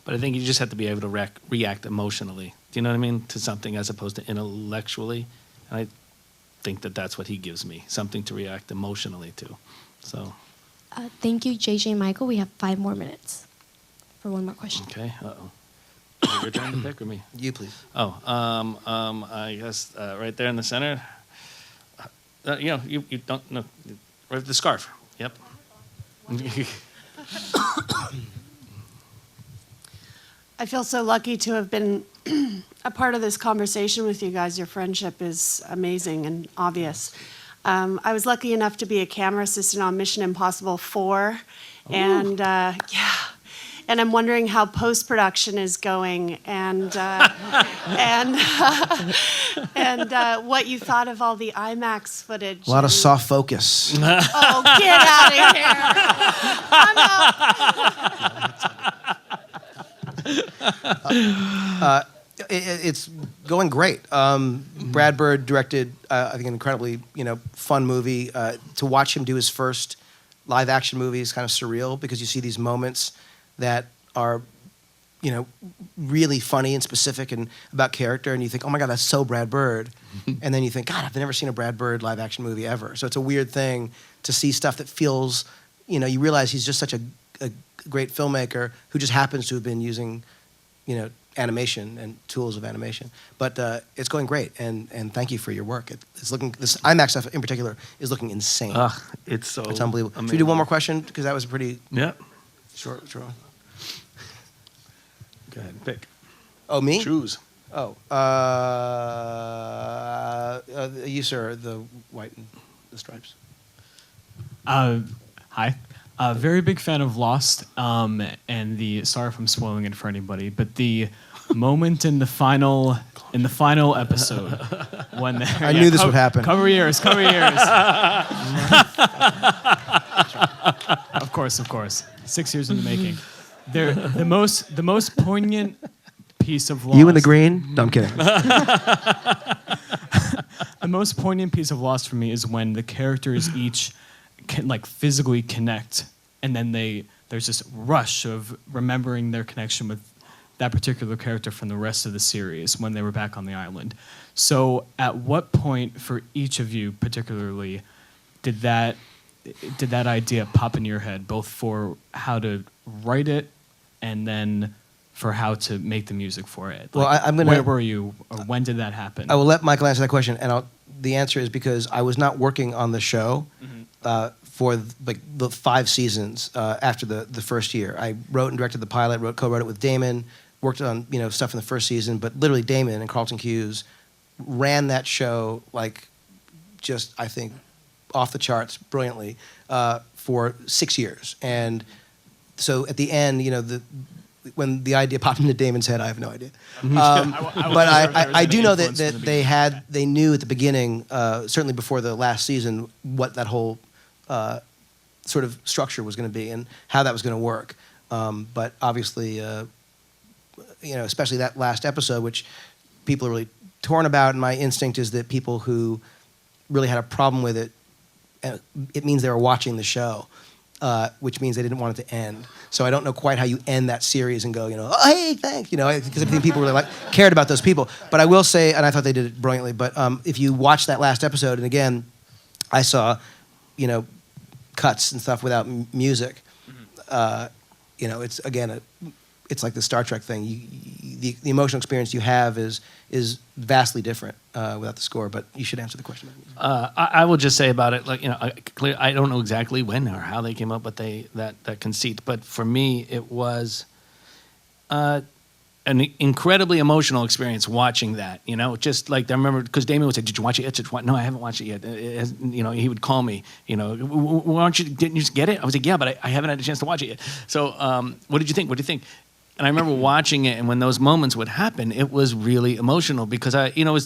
But I think you just have to be able to react emotionally. Do you know what I mean? To something as opposed to intellectually. And I think that's what he gives me, something to react emotionally to. So. Thank you, JJ and Michael. We have 5 more minutes for one more question. Okay. Uh-oh. Is it your turn to pick or me? You, please. Oh, I guess right there in the center. You know, you don't know. Right, the scarf. Yep. I feel so lucky to have been a part of this conversation with you guys. Your friendship is amazing and obvious. I was lucky enough to be a camera assistant on Mission Impossible 4, and and I'm wondering how post-production is going, and what you thought of all the IMAX footage. A lot of soft focus. Oh, get out of here! I'm out. It's going great. Brad Bird directed, I think, an incredibly fun movie. To watch him do his first live action movie is kind of surreal because you see these moments that are, really funny and specific and about character, and you think, oh my God, that's so Brad Bird, and then you think, God, I've never seen a Brad Bird live action movie ever. So it's a weird thing to see stuff that feels, you realize he's just such a great filmmaker who just happens to have been using, animation and tools of animation. But it's going great, and thank you for your work. This IMAX stuff in particular is looking insane. It's unbelievable. amazing. Should we do one more question? Because that was a pretty short one. Go ahead, pick. Oh, me? Choose. Oh, you, sir, the white and the stripes. Hi. Very big fan of Lost, and sorry if I'm spoiling it for anybody, but the moment in the final episode when I knew this would happen. Cover your ears. Of course. 6 years in the making. They're the most poignant piece of Lost. You in the green? No, I'm kidding. The most poignant piece of Lost for me is when the characters each can physically connect, and then there's this rush of remembering their connection with that particular character from the rest of the series when they were back on the island. So at what point for each of you particularly did that idea pop into your head, both for how to write it and then for how to make the music for it? Well, I'm gonna. Where were you, or when did that happen? I will let Michael answer that question, and the answer is because I was not working on the show for the 5 seasons after the first year. I wrote and directed the pilot, co-wrote it with Damon, worked on stuff in the first season, but literally Damon and Carlton Cuse ran that show just I think off the charts brilliantly for 6 years. And so at the end, when the idea popped into Damon's head, I have no idea. But I do know that they knew at the beginning, certainly before the last season, what that whole sort of structure was going to be and how that was going to work. But obviously, especially that last episode, which people are really torn about, and my instinct is that people who really had a problem with it, it means they were watching the show. Which means they didn't want it to end. So I don't know quite how you end that series and go, oh, hey, thanks, because I think people really cared about those people. But I will say, and I thought they did it brilliantly, but if you watch that last episode, and again, I saw, cuts and stuff without music, it's, again, it's like the Star Trek thing. The emotional experience you have is vastly different without the score. But you should answer the question. I will just say about it, I don't know exactly when or how they came up with that conceit, but for me, it was an incredibly emotional experience watching that. Just like I remember because Damon would say, "Did you watch it yet?" No, I haven't watched it yet. He would call me. Didn't you just get it? I was like, "Yeah, but I haven't had a chance to watch it yet." So, what did you think? What do you think? And I remember watching it, and when those moments would happen, it was really emotional because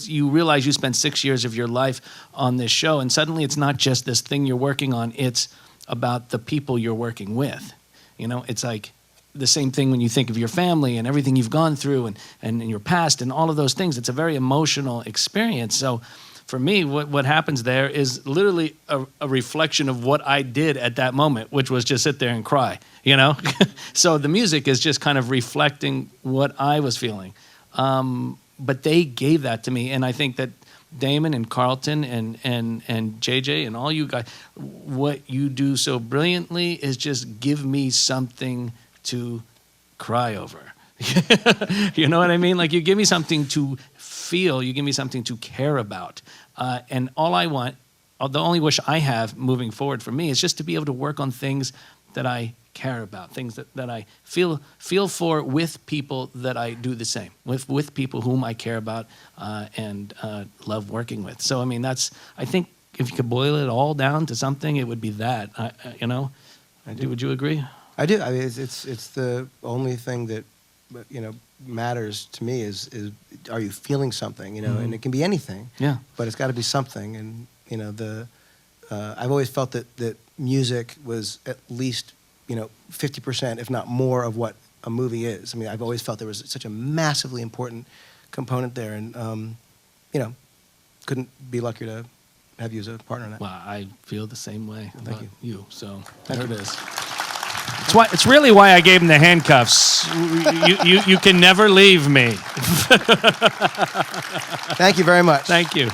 you realize you spent 6 years of your life on this show, and suddenly it's not just this thing you're working on; it's about the people you're working with. It's like the same thing when you think of your family and everything you've gone through, and your past, and all of those things. It's a very emotional experience. So, for me, what happens there is literally a reflection of what I did at that moment, which was just sit there and cry. So the music is just kind of reflecting what I was feeling. But they gave that to me, and I think that Damon and Carlton and JJ and all you guys, what you do so brilliantly is just give me something to cry over. You know what I mean? You give me something to feel, you give me something to care about. And all I want, the only wish I have moving forward for me is just to be able to work on things that I care about, things that I feel for with people that I do the same, with people whom I care about and love working with. So, I mean, I think if you could boil it all down to something, it would be that, you know? Would you agree? I do. I mean, it's the only thing that, you know, matters to me is are you feeling something, you know? And it can be anything. Yeah. But it's got to be something. And you know, I've always felt that music was at least, you know, 50%, if not more, of what a movie is. I mean, I've always felt there was such a massively important component there, and you know, couldn't be luckier to have you as a partner in that. Well, I feel the same way about you. So Thank there you. it is. It's really why I gave him the handcuffs. You can never leave me. Thank you very much. Thank you.